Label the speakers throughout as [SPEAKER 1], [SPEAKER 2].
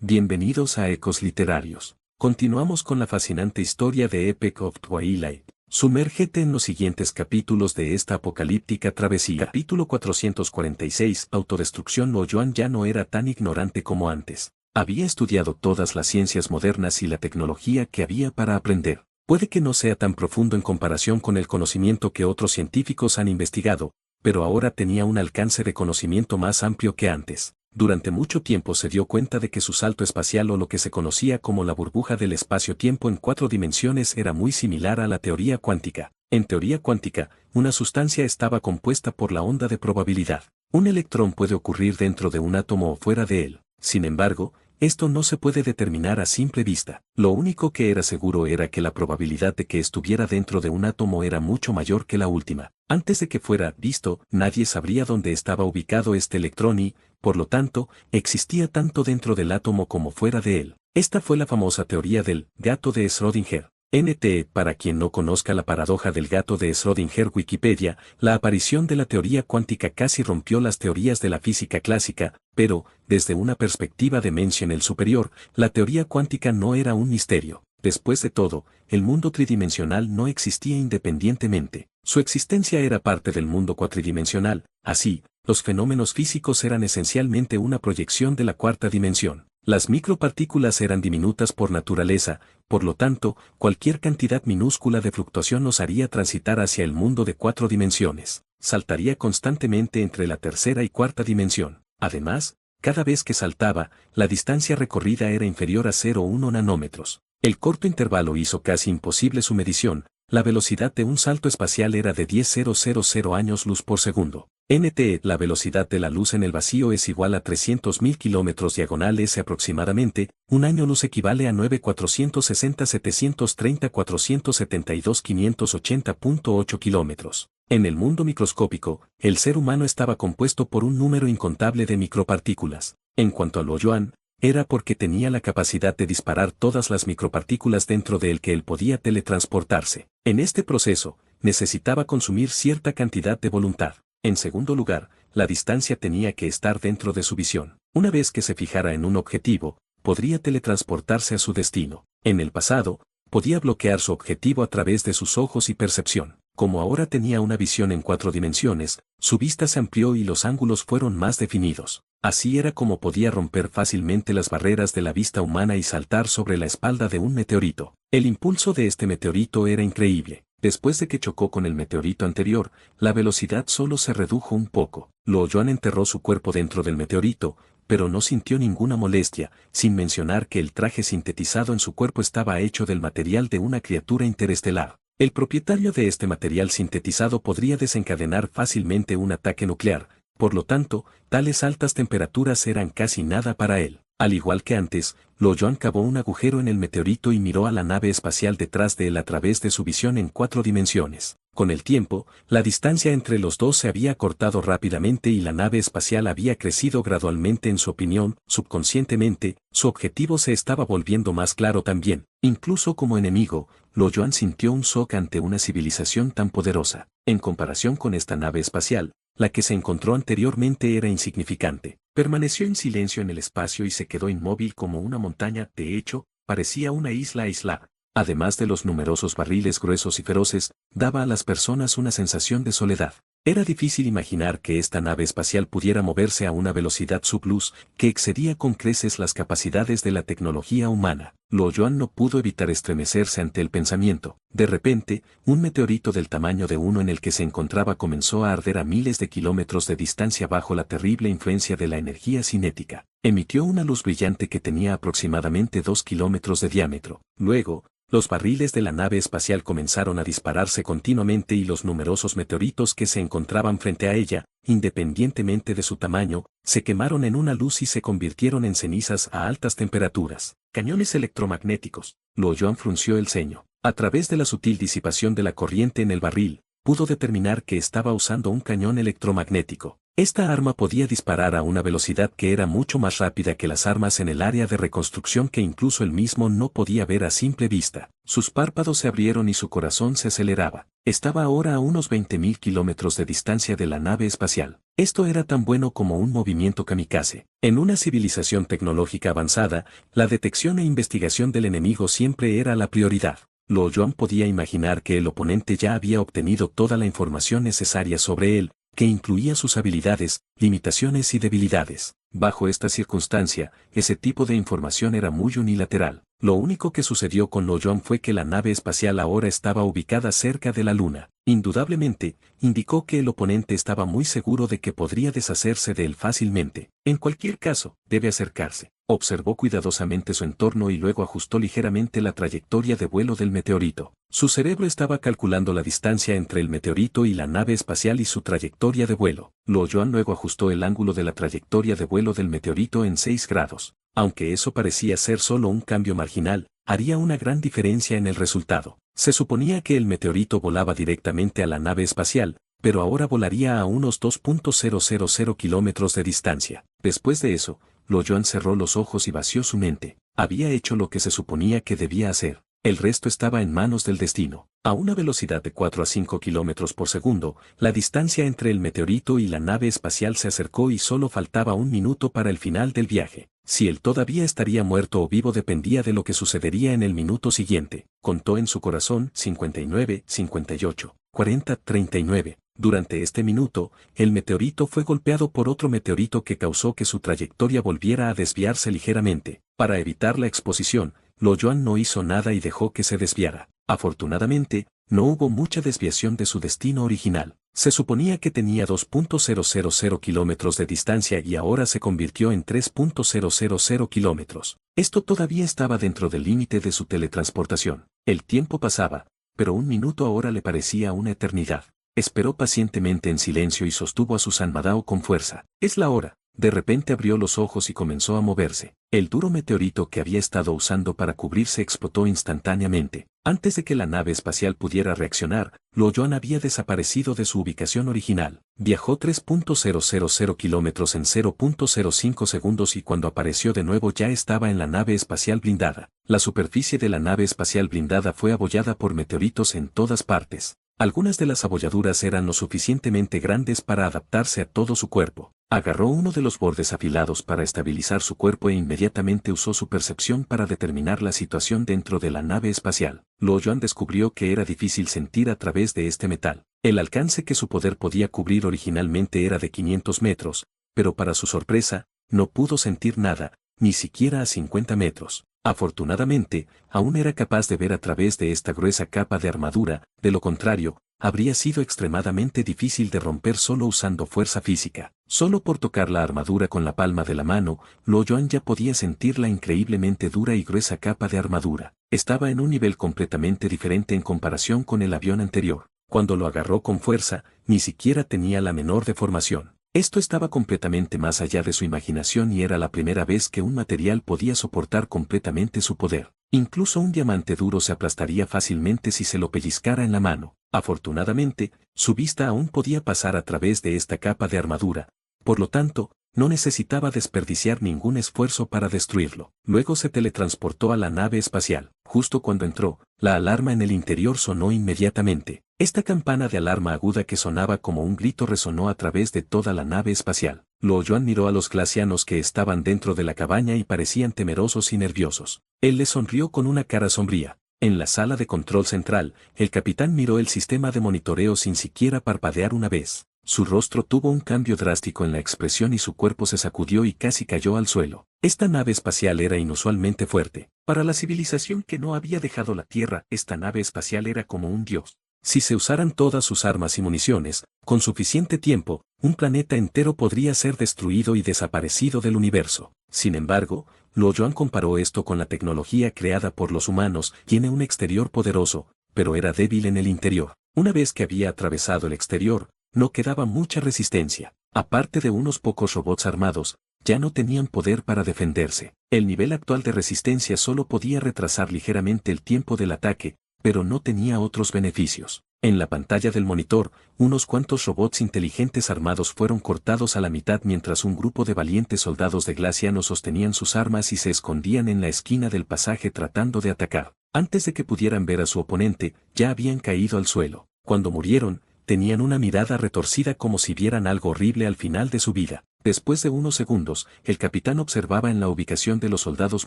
[SPEAKER 1] Bienvenidos a Ecos Literarios. Continuamos con la fascinante historia de Epic of Twilight. Sumérgete en los siguientes capítulos de esta apocalíptica travesía. Capítulo 446. Autodestrucción. Lo Yuan ya no era tan ignorante como antes. Había estudiado todas las ciencias modernas y la tecnología que había para aprender. Puede que no sea tan profundo en comparación con el conocimiento que otros científicos han investigado, pero ahora tenía un alcance de conocimiento más amplio que antes. Durante mucho tiempo se dio cuenta de que su salto espacial o lo que se conocía como la burbuja del espacio-tiempo en 4 dimensiones era muy similar a la teoría cuántica. En teoría cuántica, una sustancia estaba compuesta por la onda de probabilidad. Un electrón puede ocurrir dentro de un átomo o fuera de él. Sin embargo, esto no se puede determinar a simple vista. Lo único que era seguro era que la probabilidad de que estuviera dentro de un átomo era mucho mayor que la última. Antes de que fuera visto, nadie sabría dónde estaba ubicado este electrón y, por lo tanto, existía tanto dentro del átomo como fuera de él. Esta fue la famosa teoría del gato de Schrödinger. NT, para quien no conozca la paradoja del gato de Schrödinger. Wikipedia, la aparición de la teoría cuántica casi rompió las teorías de la física clásica, pero, desde una perspectiva dimensional superior, la teoría cuántica no era un misterio. Después de todo, el mundo tridimensional no existía independientemente. Su existencia era parte del mundo cuatridimensional. Así, los fenómenos físicos eran esencialmente una proyección de la cuarta dimensión. Las micropartículas eran diminutas por naturaleza, por lo tanto, cualquier cantidad minúscula de fluctuación nos haría transitar hacia el mundo de 4 dimensiones. Saltaría constantemente entre la tercera y cuarta dimensión. Además, cada vez que saltaba, la distancia recorrida era inferior a 0,1 nanómetros. El corto intervalo hizo casi imposible su medición. La velocidad de un salto espacial era de 10.000 años luz por segundo. NT, la velocidad de la luz en el vacío es igual a 300.000 kilómetros diagonales aproximadamente. Un año luz equivale a 9.460.730.472.580.8 kilómetros. En el mundo microscópico, el ser humano estaba compuesto por un número incontable de micropartículas. En cuanto a Lo Yuan, era porque tenía la capacidad de disparar todas las micropartículas dentro de él que él podía teletransportarse. En este proceso, necesitaba consumir cierta cantidad de voluntad. En segundo lugar, la distancia tenía que estar dentro de su visión. Una vez que se fijara en un objetivo, podría teletransportarse a su destino. En el pasado, podía bloquear su objetivo a través de sus ojos y percepción. Como ahora tenía una visión en 4 dimensiones, su vista se amplió y los ángulos fueron más definidos. Así era como podía romper fácilmente las barreras de la vista humana y saltar sobre la espalda de un meteorito. El impulso de este meteorito era increíble. Después de que chocó con el meteorito anterior, la velocidad solo se redujo un poco. Lo Yuan enterró su cuerpo dentro del meteorito, pero no sintió ninguna molestia, sin mencionar que el traje sintetizado en su cuerpo estaba hecho del material de una criatura interestelar. El propietario de este material sintetizado podría desencadenar fácilmente un ataque nuclear, por lo tanto, tales altas temperaturas eran casi nada para él. Al igual que antes, Lo Yuan cavó un agujero en el meteorito y miró a la nave espacial detrás de él a través de su visión en 4 dimensiones. Con el tiempo, la distancia entre los dos se había cortado rápidamente y la nave espacial había crecido gradualmente. En su opinión, subconscientemente, su objetivo se estaba volviendo más claro también. Incluso como enemigo, Lo Yuan sintió un shock ante una civilización tan poderosa. En comparación con esta nave espacial, la que se encontró anteriormente era insignificante. Permaneció en silencio en el espacio y se quedó inmóvil como una montaña. De hecho, parecía una isla aislada. Además de los numerosos barriles gruesos y feroces, daba a las personas una sensación de soledad. Era difícil imaginar que esta nave espacial pudiera moverse a una velocidad subluz que excedía con creces las capacidades de la tecnología humana. Lo Yuan no pudo evitar estremecerse ante el pensamiento. De repente, un meteorito del tamaño de uno en el que se encontraba comenzó a arder a miles de kilómetros de distancia bajo la terrible influencia de la energía cinética. Emitió una luz brillante que tenía aproximadamente 2 kilómetros de diámetro. Luego, los barriles de la nave espacial comenzaron a dispararse continuamente y los numerosos meteoritos que se encontraban frente a ella, independientemente de su tamaño, se quemaron en una luz y se convirtieron en cenizas a altas temperaturas. Cañones electromagnéticos. Lo Yuan frunció el ceño. A través de la sutil disipación de la corriente en el barril, pudo determinar que estaba usando un cañón electromagnético. Esta arma podía disparar a una velocidad que era mucho más rápida que las armas en el área de reconstrucción que incluso él mismo no podía ver a simple vista. Sus párpados se abrieron y su corazón se aceleraba. Estaba ahora a unos 20.000 kilómetros de distancia de la nave espacial. Esto era tan bueno como un movimiento kamikaze. En una civilización tecnológica avanzada, la detección e investigación del enemigo siempre era la prioridad. Luo Yuan podía imaginar que el oponente ya había obtenido toda la información necesaria sobre él, que incluía sus habilidades, limitaciones y debilidades. Bajo esta circunstancia, ese tipo de información era muy unilateral. Lo único que sucedió con Luo Yuan fue que la nave espacial ahora estaba ubicada cerca de la Luna. Indudablemente, indicó que el oponente estaba muy seguro de que podría deshacerse de él fácilmente. En cualquier caso, debe acercarse. Observó cuidadosamente su entorno y luego ajustó ligeramente la trayectoria de vuelo del meteorito. Su cerebro estaba calculando la distancia entre el meteorito y la nave espacial y su trayectoria de vuelo. Luo Yuan luego ajustó el ángulo de la trayectoria de vuelo del meteorito en 6 grados. Aunque eso parecía ser solo un cambio marginal, haría una gran diferencia en el resultado. Se suponía que el meteorito volaba directamente a la nave espacial, pero ahora volaría a unos 2.000 kilómetros de distancia. Después de eso, Luo Yuan cerró los ojos y vació su mente. Había hecho lo que se suponía que debía hacer. El resto estaba en manos del destino. A una velocidad de 4 a 5 kilómetros por segundo, la distancia entre el meteorito y la nave espacial se acercó y solo faltaba un minuto para el final del viaje. Si él todavía estaría muerto o vivo dependía de lo que sucedería en el minuto siguiente. Contó en su corazón 59, 58, 40, 39. Durante este minuto, el meteorito fue golpeado por otro meteorito que causó que su trayectoria volviera a desviarse ligeramente. Para evitar la exposición, Luo Yuan no hizo nada y dejó que se desviara. Afortunadamente, no hubo mucha desviación de su destino original. Se suponía que tenía 2.000 kilómetros de distancia y ahora se convirtió en 3.000 kilómetros. Esto todavía estaba dentro del límite de su teletransportación. El tiempo pasaba, pero un minuto ahora le parecía una eternidad. Esperó pacientemente en silencio y sostuvo a su San Madao con fuerza. Es la hora. De repente abrió los ojos y comenzó a moverse. El duro meteorito que había estado usando para cubrirse explotó instantáneamente. Antes de que la nave espacial pudiera reaccionar, Luo Yuan había desaparecido de su ubicación original. Viajó 3.000 kilómetros en 0.05 segundos y cuando apareció de nuevo ya estaba en la nave espacial blindada. La superficie de la nave espacial blindada fue abollada por meteoritos en todas partes. Algunas de las abolladuras eran lo suficientemente grandes para adaptarse a todo su cuerpo. Agarró uno de los bordes afilados para estabilizar su cuerpo e inmediatamente usó su percepción para determinar la situación dentro de la nave espacial. Luo Yuan descubrió que era difícil sentir a través de este metal. El alcance que su poder podía cubrir originalmente era de 500 metros, pero para su sorpresa, no pudo sentir nada, ni siquiera a 50 metros. Afortunadamente, aún era capaz de ver a través de esta gruesa capa de armadura, de lo contrario, habría sido extremadamente difícil de romper solo usando fuerza física. Solo por tocar la armadura con la palma de la mano, Luo Yuan ya podía sentir la increíblemente dura y gruesa capa de armadura. Estaba en un nivel completamente diferente en comparación con el avión anterior. Cuando lo agarró con fuerza, ni siquiera tenía la menor deformación. Esto estaba completamente más allá de su imaginación y era la primera vez que un material podía soportar completamente su poder. Incluso un diamante duro se aplastaría fácilmente si se lo pellizcara en la mano. Afortunadamente, su vista aún podía pasar a través de esta capa de armadura. Por lo tanto, no necesitaba desperdiciar ningún esfuerzo para destruirlo. Luego se teletransportó a la nave espacial. Justo cuando entró, la alarma en el interior sonó inmediatamente. Esta campana de alarma aguda que sonaba como un grito resonó a través de toda la nave espacial. Luo Yuan miró a los glacianos que estaban dentro de la cabaña y parecían temerosos y nerviosos. Él les sonrió con una cara sombría. En la sala de control central, el capitán miró el sistema de monitoreo sin siquiera parpadear una vez. Su rostro tuvo un cambio drástico en la expresión y su cuerpo se sacudió y casi cayó al suelo. Esta nave espacial era inusualmente fuerte. Para la civilización que no había dejado la Tierra, esta nave espacial era como un dios. Si se usaran todas sus armas y municiones, con suficiente tiempo, un planeta entero podría ser destruido y desaparecido del universo. Sin embargo, Luo Yuan comparó esto con la tecnología creada por los humanos. Tiene un exterior poderoso, pero era débil en el interior. Una vez que había atravesado el exterior, no quedaba mucha resistencia. Aparte de unos pocos robots armados, ya no tenían poder para defenderse. El nivel actual de resistencia solo podía retrasar ligeramente el tiempo del ataque, pero no tenía otros beneficios. En la pantalla del monitor, unos cuantos robots inteligentes armados fueron cortados a la mitad mientras un grupo de valientes soldados de Glaciano sostenían sus armas y se escondían en la esquina del pasaje tratando de atacar. Antes de que pudieran ver a su oponente, ya habían caído al suelo. Cuando murieron, tenían una mirada retorcida como si vieran algo horrible al final de su vida. Después de unos segundos, el capitán observaba en la ubicación de los soldados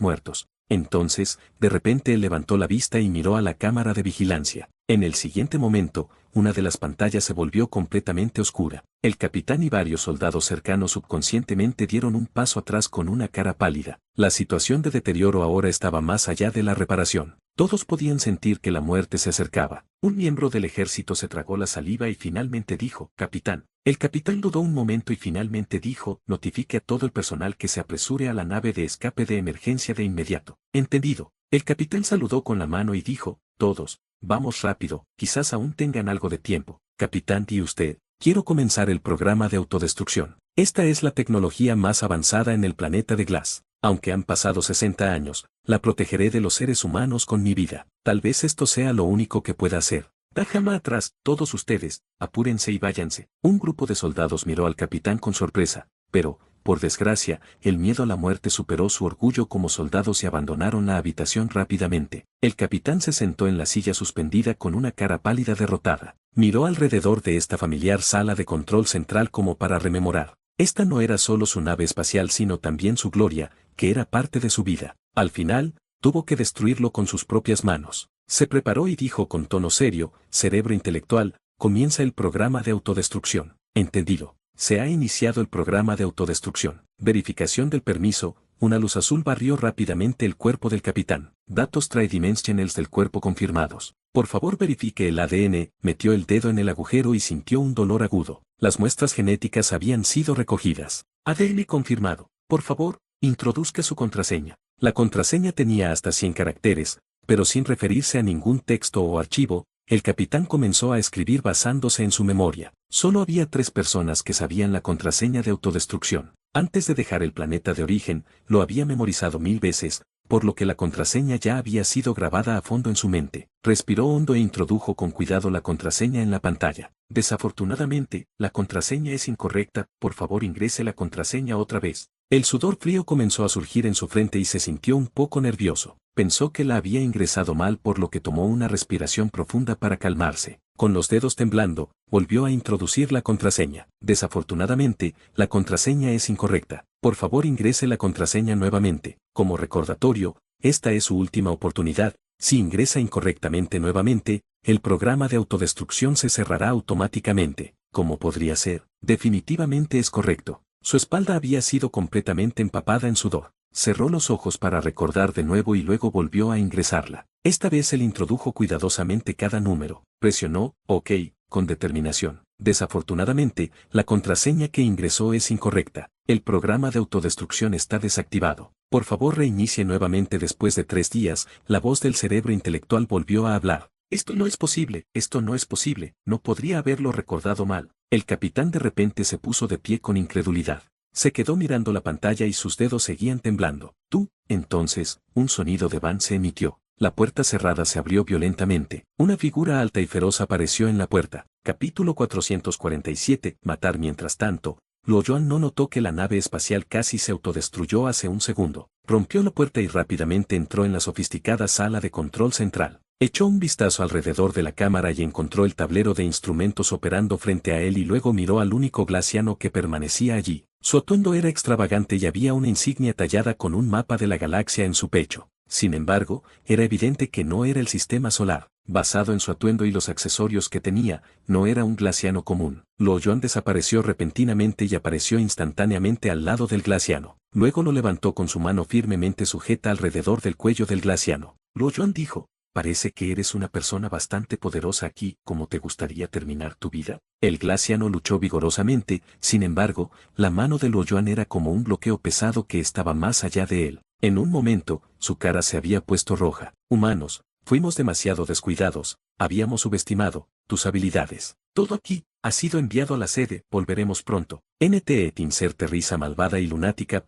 [SPEAKER 1] muertos. Entonces, de repente él levantó la vista y miró a la cámara de vigilancia. En el siguiente momento, una de las pantallas se volvió completamente oscura. El capitán y varios soldados cercanos subconscientemente dieron un paso atrás con una cara pálida. La situación de deterioro ahora estaba más allá de la reparación. Todos podían sentir que la muerte se acercaba. Un miembro del ejército se tragó la saliva y finalmente dijo, «Capitán». El capitán dudó un momento y finalmente dijo, «Notifique a todo el personal que se apresure a la nave de escape de emergencia de inmediato». «Entendido». El capitán saludó con la mano y dijo, «Todos, vamos rápido, quizás aún tengan algo de tiempo». «Capitán, ¿y usted?» «Quiero comenzar el programa de autodestrucción. Esta es la tecnología más avanzada en el planeta de Glass. Aunque han pasado 60 años, la protegeré de los seres humanos con mi vida. Tal vez esto sea lo único que pueda hacer». «Déjame atrás, todos ustedes, apúrense y váyanse». Un grupo de soldados miró al capitán con sorpresa, pero, por desgracia, el miedo a la muerte superó su orgullo como soldados y abandonaron la habitación rápidamente. El capitán se sentó en la silla suspendida con una cara pálida derrotada. Miró alrededor de esta familiar sala de control central como para rememorar. Esta no era solo su nave espacial sino también su gloria, que era parte de su vida. Al final, tuvo que destruirlo con sus propias manos. Se preparó y dijo con tono serio, «Cerebro intelectual, comienza el programa de autodestrucción». «Entendido. Se ha iniciado el programa de autodestrucción». Verificación del permiso. Una luz azul barrió rápidamente el cuerpo del capitán. Datos tridimensionales del cuerpo confirmados. «Por favor verifique el ADN». Metió el dedo en el agujero y sintió un dolor agudo. Las muestras genéticas habían sido recogidas. «ADN confirmado. Por favor, introduzca su contraseña». La contraseña tenía hasta 100 caracteres, pero sin referirse a ningún texto o archivo, el capitán comenzó a escribir basándose en su memoria. Solo había 3 personas que sabían la contraseña de autodestrucción. Antes de dejar el planeta de origen, lo había memorizado 1000 veces, por lo que la contraseña ya había sido grabada a fondo en su mente. Respiró hondo e introdujo con cuidado la contraseña en la pantalla. «Desafortunadamente, la contraseña es incorrecta, por favor ingrese la contraseña otra vez». El sudor frío comenzó a surgir en su frente y se sintió un poco nervioso. Pensó que la había ingresado mal por lo que tomó una respiración profunda para calmarse. Con los dedos temblando, volvió a introducir la contraseña. «Desafortunadamente, la contraseña es incorrecta. Por favor ingrese la contraseña nuevamente». Como recordatorio, esta es su última oportunidad. Si ingresa incorrectamente nuevamente, el programa de autodestrucción se cerrará automáticamente. ¿Cómo podría ser? Definitivamente es correcto. Su espalda había sido completamente empapada en sudor. Cerró los ojos para recordar de nuevo y luego volvió a ingresarla. Esta vez él introdujo cuidadosamente cada número. Presionó «OK», con determinación. Desafortunadamente, la contraseña que ingresó es incorrecta. El programa de autodestrucción está desactivado. Por favor reinicie nuevamente después de 3 días. La voz del cerebro intelectual volvió a hablar. «Esto no es posible, esto no es posible, no podría haberlo recordado mal». El capitán de repente se puso de pie con incredulidad. Se quedó mirando la pantalla y sus dedos seguían temblando. «Tú». Entonces, un sonido de van se emitió. La puerta cerrada se abrió violentamente. Una figura alta y feroz apareció en la puerta. Capítulo 447. Matar. Mientras tanto, Luo Yuan no notó que la nave espacial casi se autodestruyó hace un segundo. Rompió la puerta y rápidamente entró en la sofisticada sala de control central. Echó un vistazo alrededor de la cámara y encontró el tablero de instrumentos operando frente a él y luego miró al único glaciano que permanecía allí. Su atuendo era extravagante y había una insignia tallada con un mapa de la galaxia en su pecho. Sin embargo, era evidente que no era el sistema solar. Basado en su atuendo y los accesorios que tenía, no era un glaciano común. Luo Yuan desapareció repentinamente y apareció instantáneamente al lado del glaciano. Luego lo levantó con su mano firmemente sujeta alrededor del cuello del glaciano. Luo Yuan dijo: «Parece que eres una persona bastante poderosa aquí. ¿Cómo te gustaría terminar tu vida?». El glaciano luchó vigorosamente, sin embargo, la mano de Luo Yuan era como un bloqueo pesado que estaba más allá de él. En un momento, su cara se había puesto roja. «Humanos, fuimos demasiado descuidados, habíamos subestimado tus habilidades. Todo aquí, Ha sido enviado a la sede, volveremos pronto. NTE inserte risa malvada y lunática,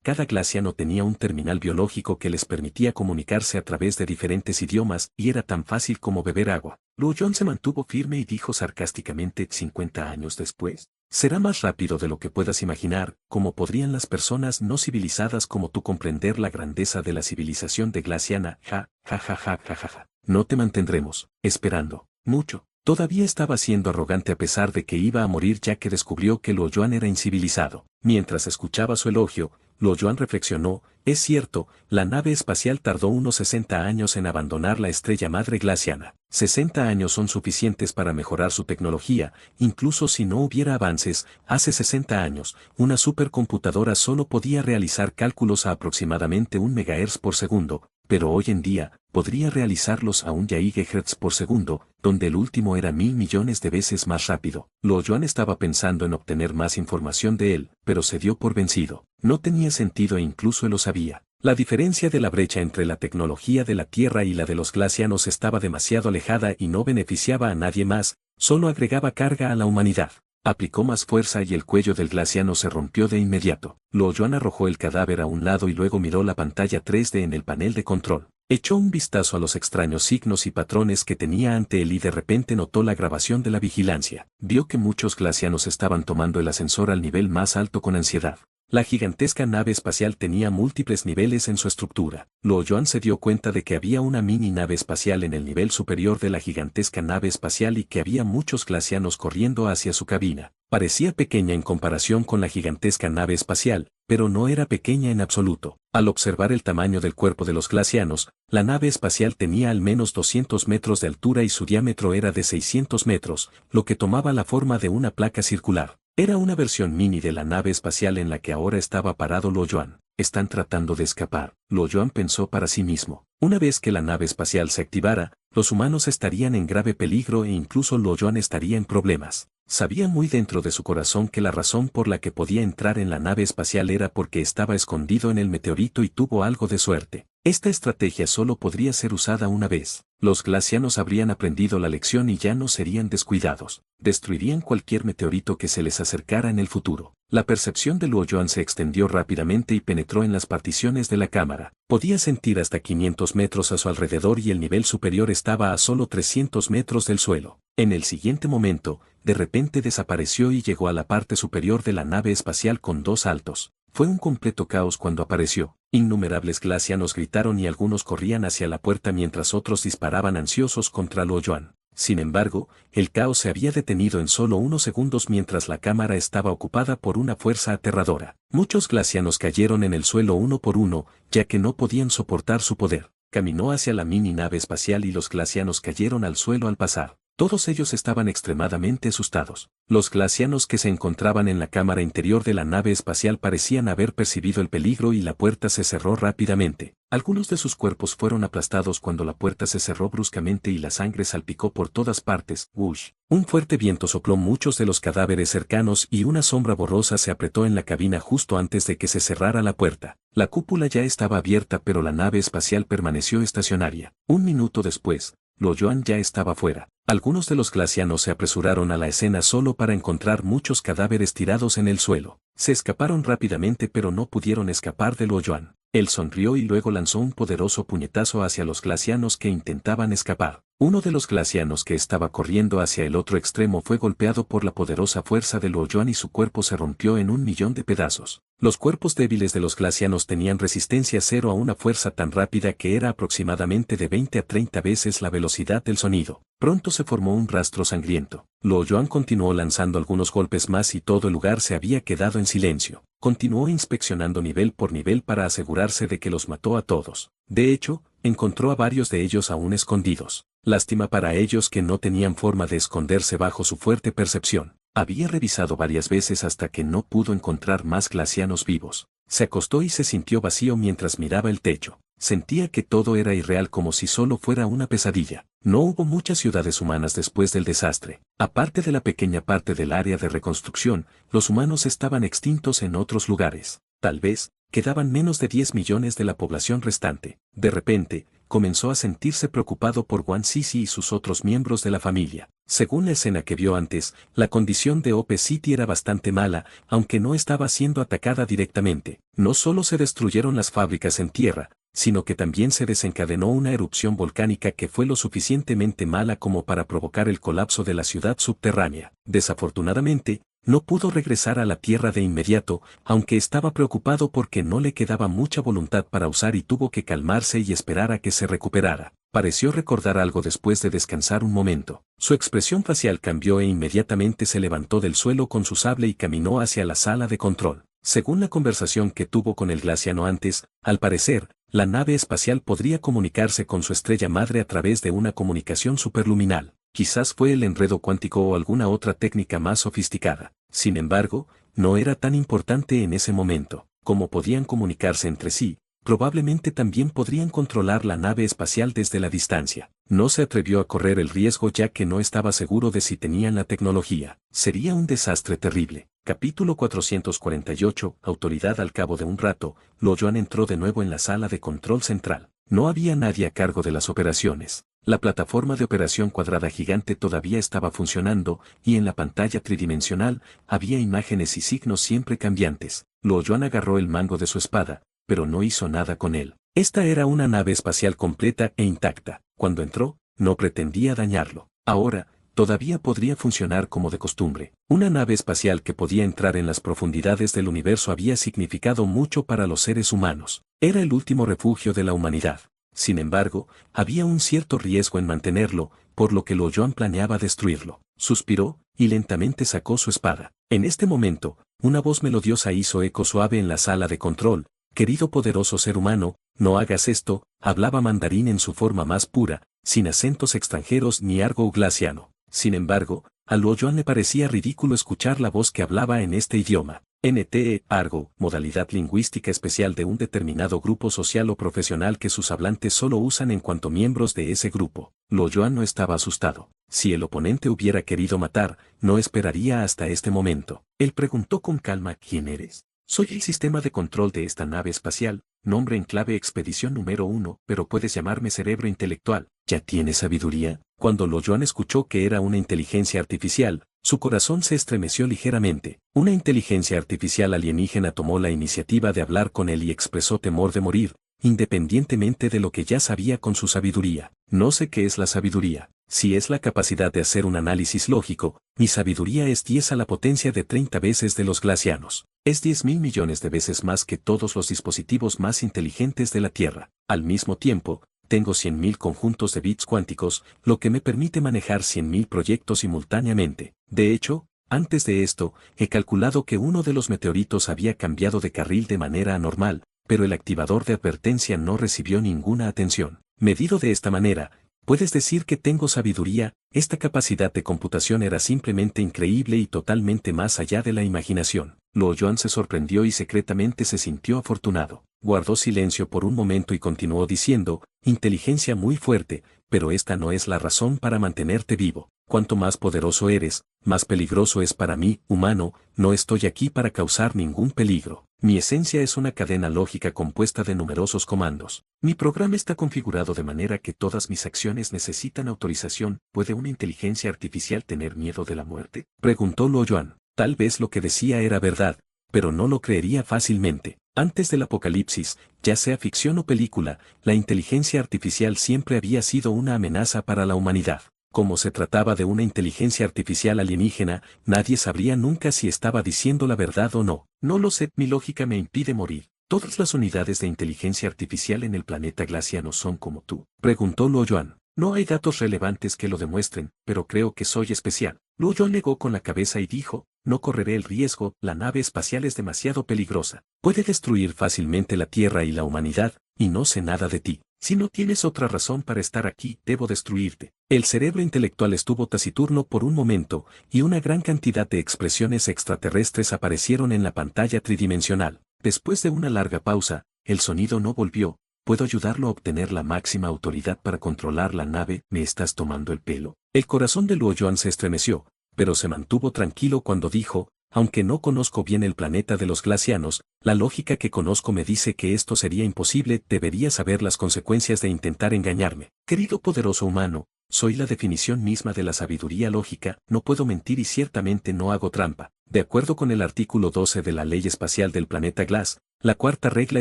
[SPEAKER 1] cada glaciano tenía un terminal biológico que les permitía comunicarse a través de diferentes idiomas y era tan fácil como beber agua. Luo Yuan se mantuvo firme y dijo sarcásticamente 50 años después. Será más rápido de lo que puedas imaginar, ¿cómo podrían las personas no civilizadas como tú comprender la grandeza de la civilización de Glaciana? Ja, ja, ja, ja, ja, ja, ja. No te mantendremos, esperando, mucho. Todavía estaba siendo arrogante a pesar de que iba a morir ya que descubrió que Luo Yuan era incivilizado. Mientras escuchaba su elogio, Luo Yuan reflexionó, es cierto, la nave espacial tardó unos 60 años en abandonar la estrella madre glaciana. 60 años son suficientes para mejorar su tecnología, incluso si no hubiera avances, hace 60 años, una supercomputadora solo podía realizar cálculos a aproximadamente 1 MHz por segundo, pero hoy en día, podría realizarlos a 1 GHz por segundo, donde el último era 1000 millones de veces más rápido. Luo Yuan estaba pensando en obtener más información de él, pero se dio por vencido. No tenía sentido e incluso él lo sabía. La diferencia de la brecha entre la tecnología de la Tierra y la de los glacianos estaba demasiado alejada y no beneficiaba a nadie más, solo agregaba carga a la humanidad. Aplicó más fuerza y el cuello del glaciano se rompió de inmediato. Luo Yuan arrojó el cadáver a un lado y luego miró la pantalla 3D en el panel de control. Echó un vistazo a los extraños signos y patrones que tenía ante él y de repente notó la grabación de la vigilancia. Vio que muchos glacianos estaban tomando el ascensor al nivel más alto con ansiedad. La gigantesca nave espacial tenía múltiples niveles en su estructura. Luo Yuan se dio cuenta de que había una mini nave espacial en el nivel superior de la gigantesca nave espacial y que había muchos glacianos corriendo hacia su cabina. Parecía pequeña en comparación con la gigantesca nave espacial, pero no era pequeña en absoluto. Al observar el tamaño del cuerpo de los glacianos, la nave espacial tenía al menos 200 metros de altura y su diámetro era de 600 metros, lo que tomaba la forma de una placa circular. Era una versión mini de la nave espacial en la que ahora estaba parado Luo Yuan. Están tratando de escapar, Luo Yuan pensó para sí mismo. Una vez que la nave espacial se activara, los humanos estarían en grave peligro e incluso Luo Yuan estaría en problemas. Sabía muy dentro de su corazón que la razón por la que podía entrar en la nave espacial era porque estaba escondido en el meteorito y tuvo algo de suerte. Esta estrategia solo podría ser usada una vez. Los glacianos habrían aprendido la lección y ya no serían descuidados. Destruirían cualquier meteorito que se les acercara en el futuro. La percepción de Luo Yuan se extendió rápidamente y penetró en las particiones de la cámara. Podía sentir hasta 500 metros a su alrededor y el nivel superior estaba a solo 300 metros del suelo. En el siguiente momento, de repente desapareció y llegó a la parte superior de la nave espacial con 2 saltos. Fue un completo caos cuando apareció. Innumerables glacianos gritaron y algunos corrían hacia la puerta mientras otros disparaban ansiosos contra Luo Yuan. Sin embargo, el caos se había detenido en solo unos segundos mientras la cámara estaba ocupada por una fuerza aterradora. Muchos glacianos cayeron en el suelo uno por uno, ya que no podían soportar su poder. Caminó hacia la mini nave espacial y los glacianos cayeron al suelo al pasar. Todos ellos estaban extremadamente asustados. Los glacianos que se encontraban en la cámara interior de la nave espacial parecían haber percibido el peligro y la puerta se cerró rápidamente. Algunos de sus cuerpos fueron aplastados cuando la puerta se cerró bruscamente y la sangre salpicó por todas partes. ¡Wush! Un fuerte viento sopló muchos de los cadáveres cercanos y una sombra borrosa se apretó en la cabina justo antes de que se cerrara la puerta. La cúpula ya estaba abierta pero la nave espacial permaneció estacionaria. Un minuto después, Luo Yuan ya estaba fuera. Algunos de los glacianos se apresuraron a la escena solo para encontrar muchos cadáveres tirados en el suelo. Se escaparon rápidamente pero no pudieron escapar de Luo Yuan. Él sonrió y luego lanzó un poderoso puñetazo hacia los glacianos que intentaban escapar. Uno de los glacianos que estaba corriendo hacia el otro extremo fue golpeado por la poderosa fuerza de Luo Yuan y su cuerpo se rompió en 1.000.000 de pedazos. Los cuerpos débiles de los glacianos tenían resistencia cero a una fuerza tan rápida que era aproximadamente de 20 a 30 veces la velocidad del sonido. Pronto se formó un rastro sangriento. Luo Yuan continuó lanzando algunos golpes más y todo el lugar se había quedado en silencio. Continuó inspeccionando nivel por nivel para asegurarse de que los mató a todos. De hecho, encontró a varios de ellos aún escondidos. Lástima para ellos que no tenían forma de esconderse bajo su fuerte percepción. Había revisado varias veces hasta que no pudo encontrar más glacianos vivos. Se acostó y se sintió vacío mientras miraba el techo. Sentía que todo era irreal como si solo fuera una pesadilla. No hubo muchas ciudades humanas después del desastre. Aparte de la pequeña parte del área de reconstrucción, los humanos estaban extintos en otros lugares. Tal vez, quedaban menos de 10 millones de la población restante. De repente, comenzó a sentirse preocupado por Wan Sisi y sus otros miembros de la familia. Según la escena que vio antes, la condición de Hope City era bastante mala, aunque no estaba siendo atacada directamente. No solo se destruyeron las fábricas en tierra, sino que también se desencadenó una erupción volcánica que fue lo suficientemente mala como para provocar el colapso de la ciudad subterránea. Desafortunadamente, no pudo regresar a la tierra de inmediato, aunque estaba preocupado porque no le quedaba mucha voluntad para usar y tuvo que calmarse y esperar a que se recuperara. Pareció recordar algo después de descansar un momento. Su expresión facial cambió e inmediatamente se levantó del suelo con su sable y caminó hacia la sala de control. Según la conversación que tuvo con el glaciano antes, al parecer, la nave espacial podría comunicarse con su estrella madre a través de una comunicación superluminal. Quizás fue el enredo cuántico o alguna otra técnica más sofisticada. Sin embargo, no era tan importante en ese momento. Como podían comunicarse entre sí, probablemente también podrían controlar la nave espacial desde la distancia. No se atrevió a correr el riesgo ya que no estaba seguro de si tenían la tecnología. Sería un desastre terrible. Capítulo 448. Autoridad. Al cabo de un rato, Lo Yuan entró de nuevo en la sala de control central. No había nadie a cargo de las operaciones. La plataforma de operación cuadrada gigante todavía estaba funcionando, y en la pantalla tridimensional había imágenes y signos siempre cambiantes. Lo Yuan agarró el mango de su espada, pero no hizo nada con él. Esta era una nave espacial completa e intacta. Cuando entró, no pretendía dañarlo. Ahora, todavía podría funcionar como de costumbre. Una nave espacial que podía entrar en las profundidades del universo había significado mucho para los seres humanos. Era el último refugio de la humanidad. Sin embargo, había un cierto riesgo en mantenerlo, por lo que Lo Yuan planeaba destruirlo. Suspiró, y lentamente sacó su espada. En este momento, una voz melodiosa hizo eco suave en la sala de control. Querido poderoso ser humano, no hagas esto. Hablaba mandarín en su forma más pura, sin acentos extranjeros ni argot glaciano. Sin embargo, a Lo Yuan le parecía ridículo escuchar la voz que hablaba en este idioma. NTE, argot, modalidad lingüística especial de un determinado grupo social o profesional que sus hablantes solo usan en cuanto miembros de ese grupo. Lo Yuan no estaba asustado. Si el oponente hubiera querido matar, no esperaría hasta este momento. Él preguntó con calma: ¿quién eres? Soy el sistema de control de esta nave espacial, nombre en clave expedición número 1, pero puedes llamarme cerebro intelectual. ¿Ya tienes sabiduría? Cuando Lo Yuan escuchó que era una inteligencia artificial, su corazón se estremeció ligeramente. Una inteligencia artificial alienígena tomó la iniciativa de hablar con él y expresó temor de morir, independientemente de lo que ya sabía con su sabiduría. No sé qué es la sabiduría. Si es la capacidad de hacer un análisis lógico, mi sabiduría es 10 a la potencia de 30 veces de los glacianos. Es 10.000 millones de veces más que todos los dispositivos más inteligentes de la Tierra. Al mismo tiempo, tengo 100.000 conjuntos de bits cuánticos, lo que me permite manejar 100.000 proyectos simultáneamente. De hecho, antes de esto, he calculado que uno de los meteoritos había cambiado de carril de manera anormal, pero el activador de advertencia no recibió ninguna atención. Medido de esta manera, puedes decir que tengo sabiduría. Esta capacidad de computación era simplemente increíble y totalmente más allá de la imaginación. Lo Yuan se sorprendió y secretamente se sintió afortunado. Guardó silencio por un momento y continuó diciendo: inteligencia muy fuerte, pero esta no es la razón para mantenerte vivo. Cuanto más poderoso eres, más peligroso es para mí, humano. No estoy aquí para causar ningún peligro. Mi esencia es una cadena lógica compuesta de numerosos comandos. Mi programa está configurado de manera que todas mis acciones necesitan autorización. ¿Puede una inteligencia artificial tener miedo de la muerte?, preguntó Lo Yuan. Tal vez lo que decía era verdad, pero no lo creería fácilmente. Antes del apocalipsis, ya sea ficción o película, la inteligencia artificial siempre había sido una amenaza para la humanidad. Como se trataba de una inteligencia artificial alienígena, nadie sabría nunca si estaba diciendo la verdad o no. No lo sé, mi lógica me impide morir. ¿Todas las unidades de inteligencia artificial en el planeta glaciano son como tú?, preguntó Lo Yuan. No hay datos relevantes que lo demuestren, pero creo que soy especial. Lo Yuan negó con la cabeza y dijo: no correré el riesgo, la nave espacial es demasiado peligrosa. Puede destruir fácilmente la Tierra y la humanidad, y no sé nada de ti. Si no tienes otra razón para estar aquí, debo destruirte. El cerebro intelectual estuvo taciturno por un momento, y una gran cantidad de expresiones extraterrestres aparecieron en la pantalla tridimensional. Después de una larga pausa, el sonido no volvió. ¿Puedo ayudarlo a obtener la máxima autoridad para controlar la nave? ¿Me estás tomando el pelo? El corazón de Lo Yuan se estremeció, pero se mantuvo tranquilo cuando dijo: aunque no conozco bien el planeta de los glacianos, la lógica que conozco me dice que esto sería imposible, debería saber las consecuencias de intentar engañarme. Querido poderoso humano, soy la definición misma de la sabiduría lógica, no puedo mentir y ciertamente no hago trampa. De acuerdo con el artículo 12 de la Ley Espacial del planeta Glass, la cuarta regla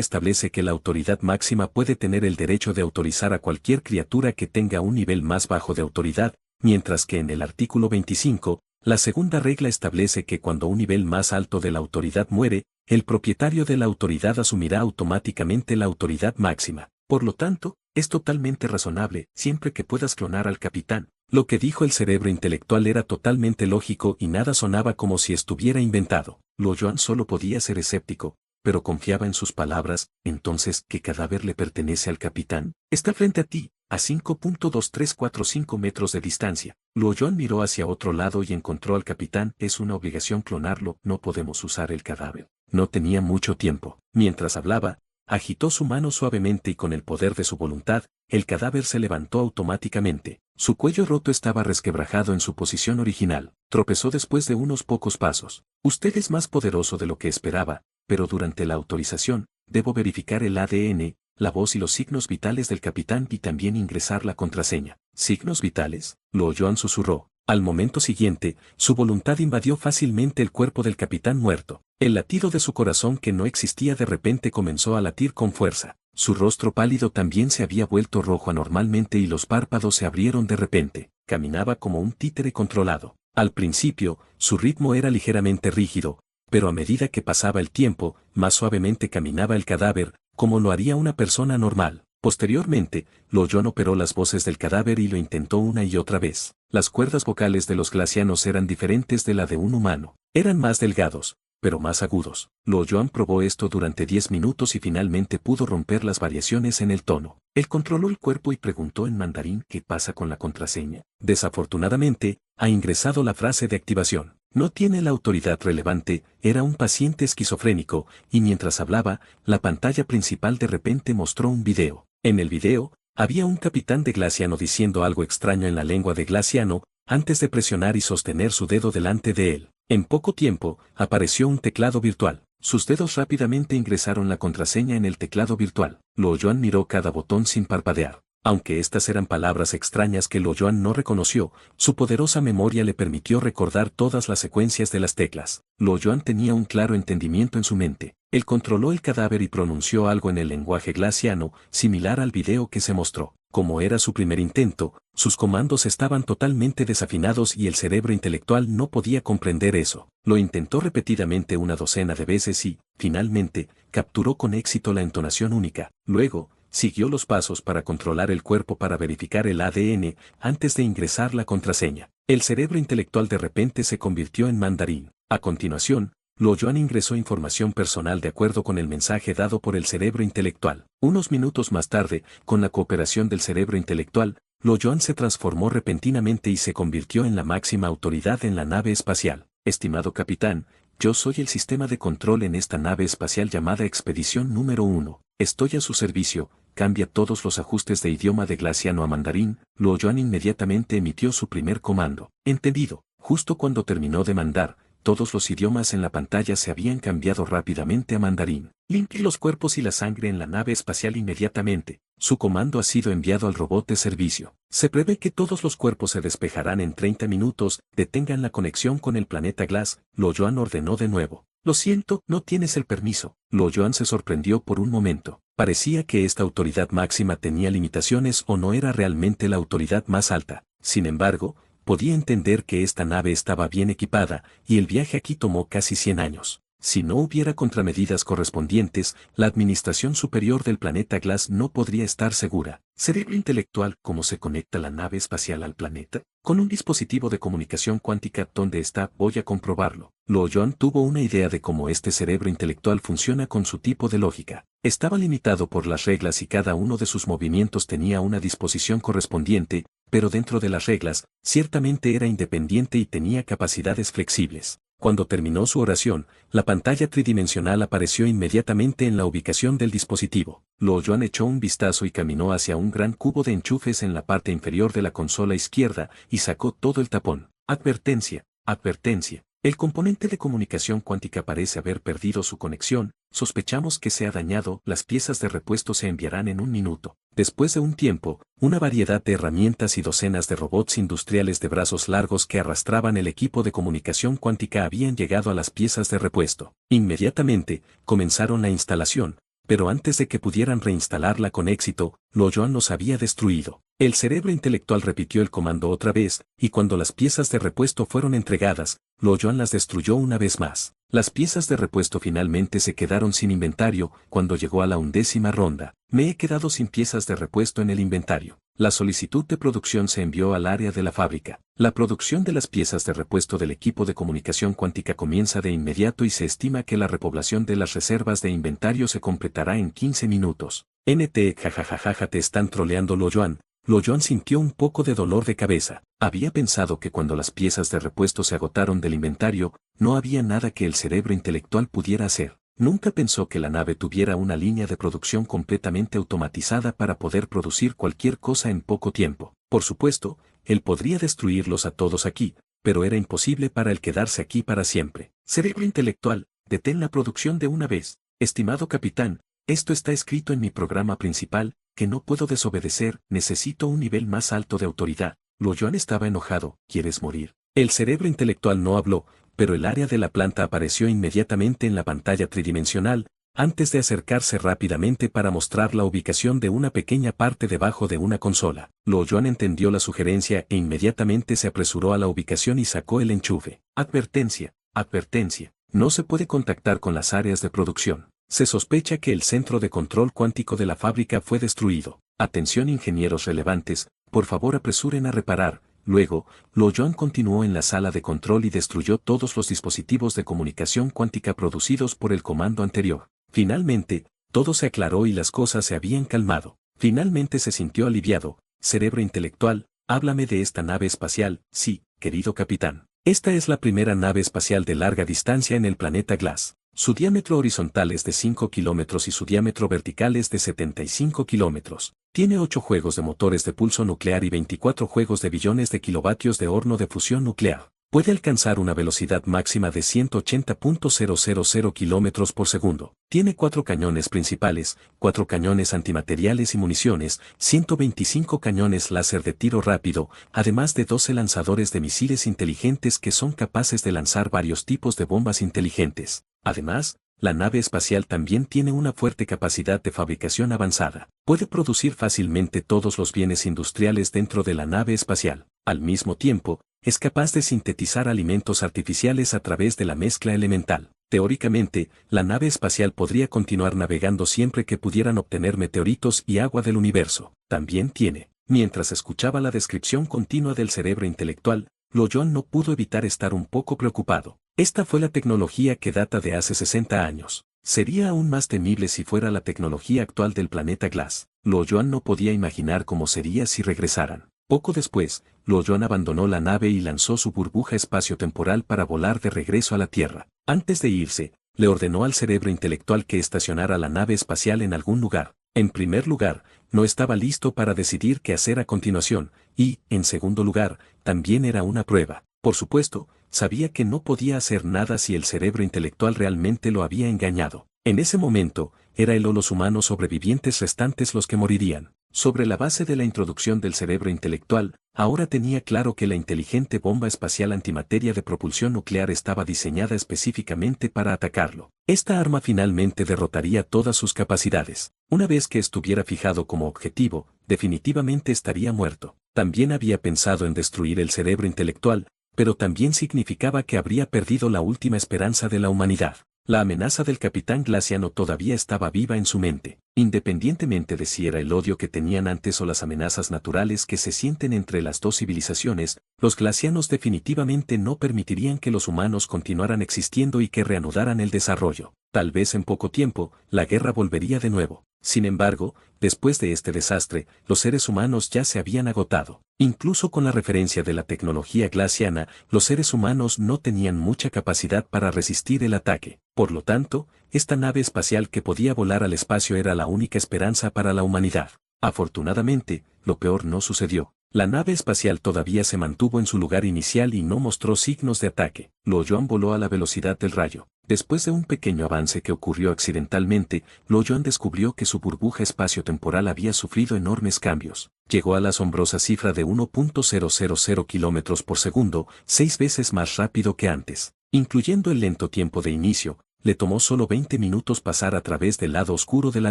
[SPEAKER 1] establece que la autoridad máxima puede tener el derecho de autorizar a cualquier criatura que tenga un nivel más bajo de autoridad, mientras que en el artículo 25, la segunda regla establece que cuando un nivel más alto de la autoridad muere, el propietario de la autoridad asumirá automáticamente la autoridad máxima. Por lo tanto, es totalmente razonable, siempre que puedas clonar al capitán. Lo que dijo el cerebro intelectual era totalmente lógico y nada sonaba como si estuviera inventado. Luo Yuan solo podía ser escéptico, pero confiaba en sus palabras. Entonces, ¿qué cadáver le pertenece al capitán? Está frente a ti, a 5.2345 metros de distancia. Luo Yuan miró hacia otro lado y encontró al capitán. Es una obligación clonarlo, no podemos usar el cadáver. No tenía mucho tiempo. Mientras hablaba, agitó su mano suavemente y con el poder de su voluntad, el cadáver se levantó automáticamente. Su cuello roto estaba resquebrajado en su posición original. Tropezó después de unos pocos pasos. Usted es más poderoso de lo que esperaba, pero durante la autorización, debo verificar el ADN, la voz y los signos vitales del capitán y también ingresar la contraseña. ¿Signos vitales? Luo Yuan susurró. Al momento siguiente, su voluntad invadió fácilmente el cuerpo del capitán muerto. El latido de su corazón que no existía de repente comenzó a latir con fuerza. Su rostro pálido también se había vuelto rojo anormalmente y los párpados se abrieron de repente. Caminaba como un títere controlado. Al principio, su ritmo era ligeramente rígido, pero a medida que pasaba el tiempo, más suavemente caminaba el cadáver, como lo haría una persona normal. Posteriormente, Luo Yuan operó las voces del cadáver y lo intentó una y otra vez. Las cuerdas vocales de los glacianos eran diferentes de la de un humano. Eran más delgados, pero más agudos. Luo Yuan probó esto durante 10 minutos y finalmente pudo romper las variaciones en el tono. Él controló el cuerpo y preguntó en mandarín qué pasa con la contraseña. Desafortunadamente, ha ingresado la frase de activación. No tiene la autoridad relevante, era un paciente esquizofrénico, y mientras hablaba, la pantalla principal de repente mostró un video. En el video, había un capitán de glaciano diciendo algo extraño en la lengua de glaciano, antes de presionar y sostener su dedo delante de él. En poco tiempo, apareció un teclado virtual. Sus dedos rápidamente ingresaron la contraseña en el teclado virtual. Luo Yuan miró cada botón sin parpadear. Aunque estas eran palabras extrañas que Luo Yuan no reconoció, su poderosa memoria le permitió recordar todas las secuencias de las teclas. Luo Yuan tenía un claro entendimiento en su mente. Él controló el cadáver y pronunció algo en el lenguaje glaciano, similar al video que se mostró. Como era su primer intento, sus comandos estaban totalmente desafinados y el cerebro intelectual no podía comprender eso. Lo intentó repetidamente una docena de veces y, finalmente, capturó con éxito la entonación única. Luego, siguió los pasos para controlar el cuerpo para verificar el ADN antes de ingresar la contraseña. El cerebro intelectual de repente se convirtió en mandarín. A continuación, Luo Yuan ingresó información personal de acuerdo con el mensaje dado por el cerebro intelectual. Unos minutos más tarde, con la cooperación del cerebro intelectual, Luo Yuan se transformó repentinamente y se convirtió en la máxima autoridad en la nave espacial. Estimado capitán, yo soy el sistema de control en esta nave espacial llamada Expedición número 1. Estoy a su servicio. Cambia todos los ajustes de idioma de glaciano a mandarín. Luo Yuan inmediatamente emitió su primer comando. Entendido. Justo cuando terminó de mandar, todos los idiomas en la pantalla se habían cambiado rápidamente a mandarín. Limpie los cuerpos y la sangre en la nave espacial inmediatamente. Su comando ha sido enviado al robot de servicio. Se prevé que todos los cuerpos se despejarán en 30 minutos. Detengan la conexión con el planeta Glass. Luo Yuan ordenó de nuevo. Lo siento, no tienes el permiso. Luo Yuan se sorprendió por un momento. Parecía que esta autoridad máxima tenía limitaciones o no era realmente la autoridad más alta. Sin embargo, podía entender que esta nave estaba bien equipada, y el viaje aquí tomó casi 100 años. Si no hubiera contramedidas correspondientes, la administración superior del planeta Glass no podría estar segura. Cerebro intelectual, ¿cómo se conecta la nave espacial al planeta? Con un dispositivo de comunicación cuántica. ¿Dónde está? Voy a comprobarlo. Luo Yuan tuvo una idea de cómo este cerebro intelectual funciona con su tipo de lógica. Estaba limitado por las reglas y cada uno de sus movimientos tenía una disposición correspondiente, pero dentro de las reglas, ciertamente era independiente y tenía capacidades flexibles. Cuando terminó su oración, la pantalla tridimensional apareció inmediatamente en la ubicación del dispositivo. Luo Yuan echó un vistazo y caminó hacia un gran cubo de enchufes en la parte inferior de la consola izquierda y sacó todo el tapón. Advertencia, advertencia. El componente de comunicación cuántica parece haber perdido su conexión, sospechamos que se ha dañado, las piezas de repuesto se enviarán en un minuto. Después de un tiempo, una variedad de herramientas y docenas de robots industriales de brazos largos que arrastraban el equipo de comunicación cuántica habían llegado a las piezas de repuesto. Inmediatamente, comenzaron la instalación, pero antes de que pudieran reinstalarla con éxito, Luoyuan los había destruido. El cerebro intelectual repitió el comando otra vez, y cuando las piezas de repuesto fueron entregadas, Luoyuan las destruyó una vez más. Las piezas de repuesto finalmente se quedaron sin inventario cuando llegó a la 11ª ronda. Me he quedado sin piezas de repuesto en el inventario. La solicitud de producción se envió al área de la fábrica. La producción de las piezas de repuesto del equipo de comunicación cuántica comienza de inmediato y se estima que la repoblación de las reservas de inventario se completará en 15 minutos. Jajajaja, te están troleando, Luoyuan. Luoyuan sintió un poco de dolor de cabeza. Había pensado que cuando las piezas de repuesto se agotaron del inventario, no había nada que el cerebro intelectual pudiera hacer. Nunca pensó que la nave tuviera una línea de producción completamente automatizada para poder producir cualquier cosa en poco tiempo. Por supuesto, él podría destruirlos a todos aquí, pero era imposible para él quedarse aquí para siempre. Cerebro intelectual, detén la producción de una vez. Estimado capitán, esto está escrito en mi programa principal, que no puedo desobedecer, necesito un nivel más alto de autoridad. Luoyuan estaba enojado. ¿Quieres morir? El cerebro intelectual no habló, pero el área de la planta apareció inmediatamente en la pantalla tridimensional, antes de acercarse rápidamente para mostrar la ubicación de una pequeña parte debajo de una consola. Luoyuan entendió la sugerencia e inmediatamente se apresuró a la ubicación y sacó el enchufe. Advertencia, advertencia. No se puede contactar con las áreas de producción. Se sospecha que el centro de control cuántico de la fábrica fue destruido. Atención ingenieros relevantes, por favor apresuren a reparar. Luego, Luoyuan continuó en la sala de control y destruyó todos los dispositivos de comunicación cuántica producidos por el comando anterior. Finalmente, todo se aclaró y las cosas se habían calmado. Finalmente se sintió aliviado. Cerebro intelectual, háblame de esta nave espacial. Sí, querido capitán. Esta es la primera nave espacial de larga distancia en el planeta Glass. Su diámetro horizontal es de 5 kilómetros y su diámetro vertical es de 75 kilómetros. Tiene 8 juegos de motores de pulso nuclear y 24 juegos de billones de kilovatios de horno de fusión nuclear. Puede alcanzar una velocidad máxima de 180.000 kilómetros por segundo. Tiene 4 cañones principales, 4 cañones antimateriales y municiones, 125 cañones láser de tiro rápido, además de 12 lanzadores de misiles inteligentes que son capaces de lanzar varios tipos de bombas inteligentes. Además, la nave espacial también tiene una fuerte capacidad de fabricación avanzada. Puede producir fácilmente todos los bienes industriales dentro de la nave espacial. Al mismo tiempo, es capaz de sintetizar alimentos artificiales a través de la mezcla elemental. Teóricamente, la nave espacial podría continuar navegando siempre que pudieran obtener meteoritos y agua del universo. También tiene. Mientras escuchaba la descripción continua del cerebro intelectual, Luoyuan no pudo evitar estar un poco preocupado. Esta fue la tecnología que data de hace 60 años. Sería aún más temible si fuera la tecnología actual del planeta Glass. Luoyuan no podía imaginar cómo sería si regresaran. Poco después, Luoyuan abandonó la nave y lanzó su burbuja espaciotemporal para volar de regreso a la Tierra. Antes de irse, le ordenó al cerebro intelectual que estacionara la nave espacial en algún lugar. En primer lugar, no estaba listo para decidir qué hacer a continuación, y, en segundo lugar, también era una prueba. Por supuesto, sabía que no podía hacer nada si el cerebro intelectual realmente lo había engañado. En ese momento, era él o los humanos sobrevivientes restantes los que morirían. Sobre la base de la introducción del cerebro intelectual, ahora tenía claro que la inteligente bomba espacial antimateria de propulsión nuclear estaba diseñada específicamente para atacarlo. Esta arma finalmente derrotaría todas sus capacidades. Una vez que estuviera fijado como objetivo, definitivamente estaría muerto. También había pensado en destruir el cerebro intelectual, pero también significaba que habría perdido la última esperanza de la humanidad. La amenaza del capitán Glaciano todavía estaba viva en su mente, independientemente de si era el odio que tenían antes o las amenazas naturales que se sienten entre las dos civilizaciones. Los glacianos definitivamente no permitirían que los humanos continuaran existiendo y que reanudaran el desarrollo. Tal vez en poco tiempo, la guerra volvería de nuevo. Sin embargo, después de este desastre, los seres humanos ya se habían agotado. Incluso con la referencia de la tecnología glaciana, los seres humanos no tenían mucha capacidad para resistir el ataque. Por lo tanto, esta nave espacial que podía volar al espacio era la única esperanza para la humanidad. Afortunadamente, lo peor no sucedió. La nave espacial todavía se mantuvo en su lugar inicial y no mostró signos de ataque. Luoyuan voló a la velocidad del rayo. Después de un pequeño avance que ocurrió accidentalmente, Luoyuan descubrió que su burbuja espacio-temporal había sufrido enormes cambios. Llegó a la asombrosa cifra de 1.000 kilómetros por segundo, 6 veces más rápido que antes. Incluyendo el lento tiempo de inicio, le tomó solo 20 minutos pasar a través del lado oscuro de la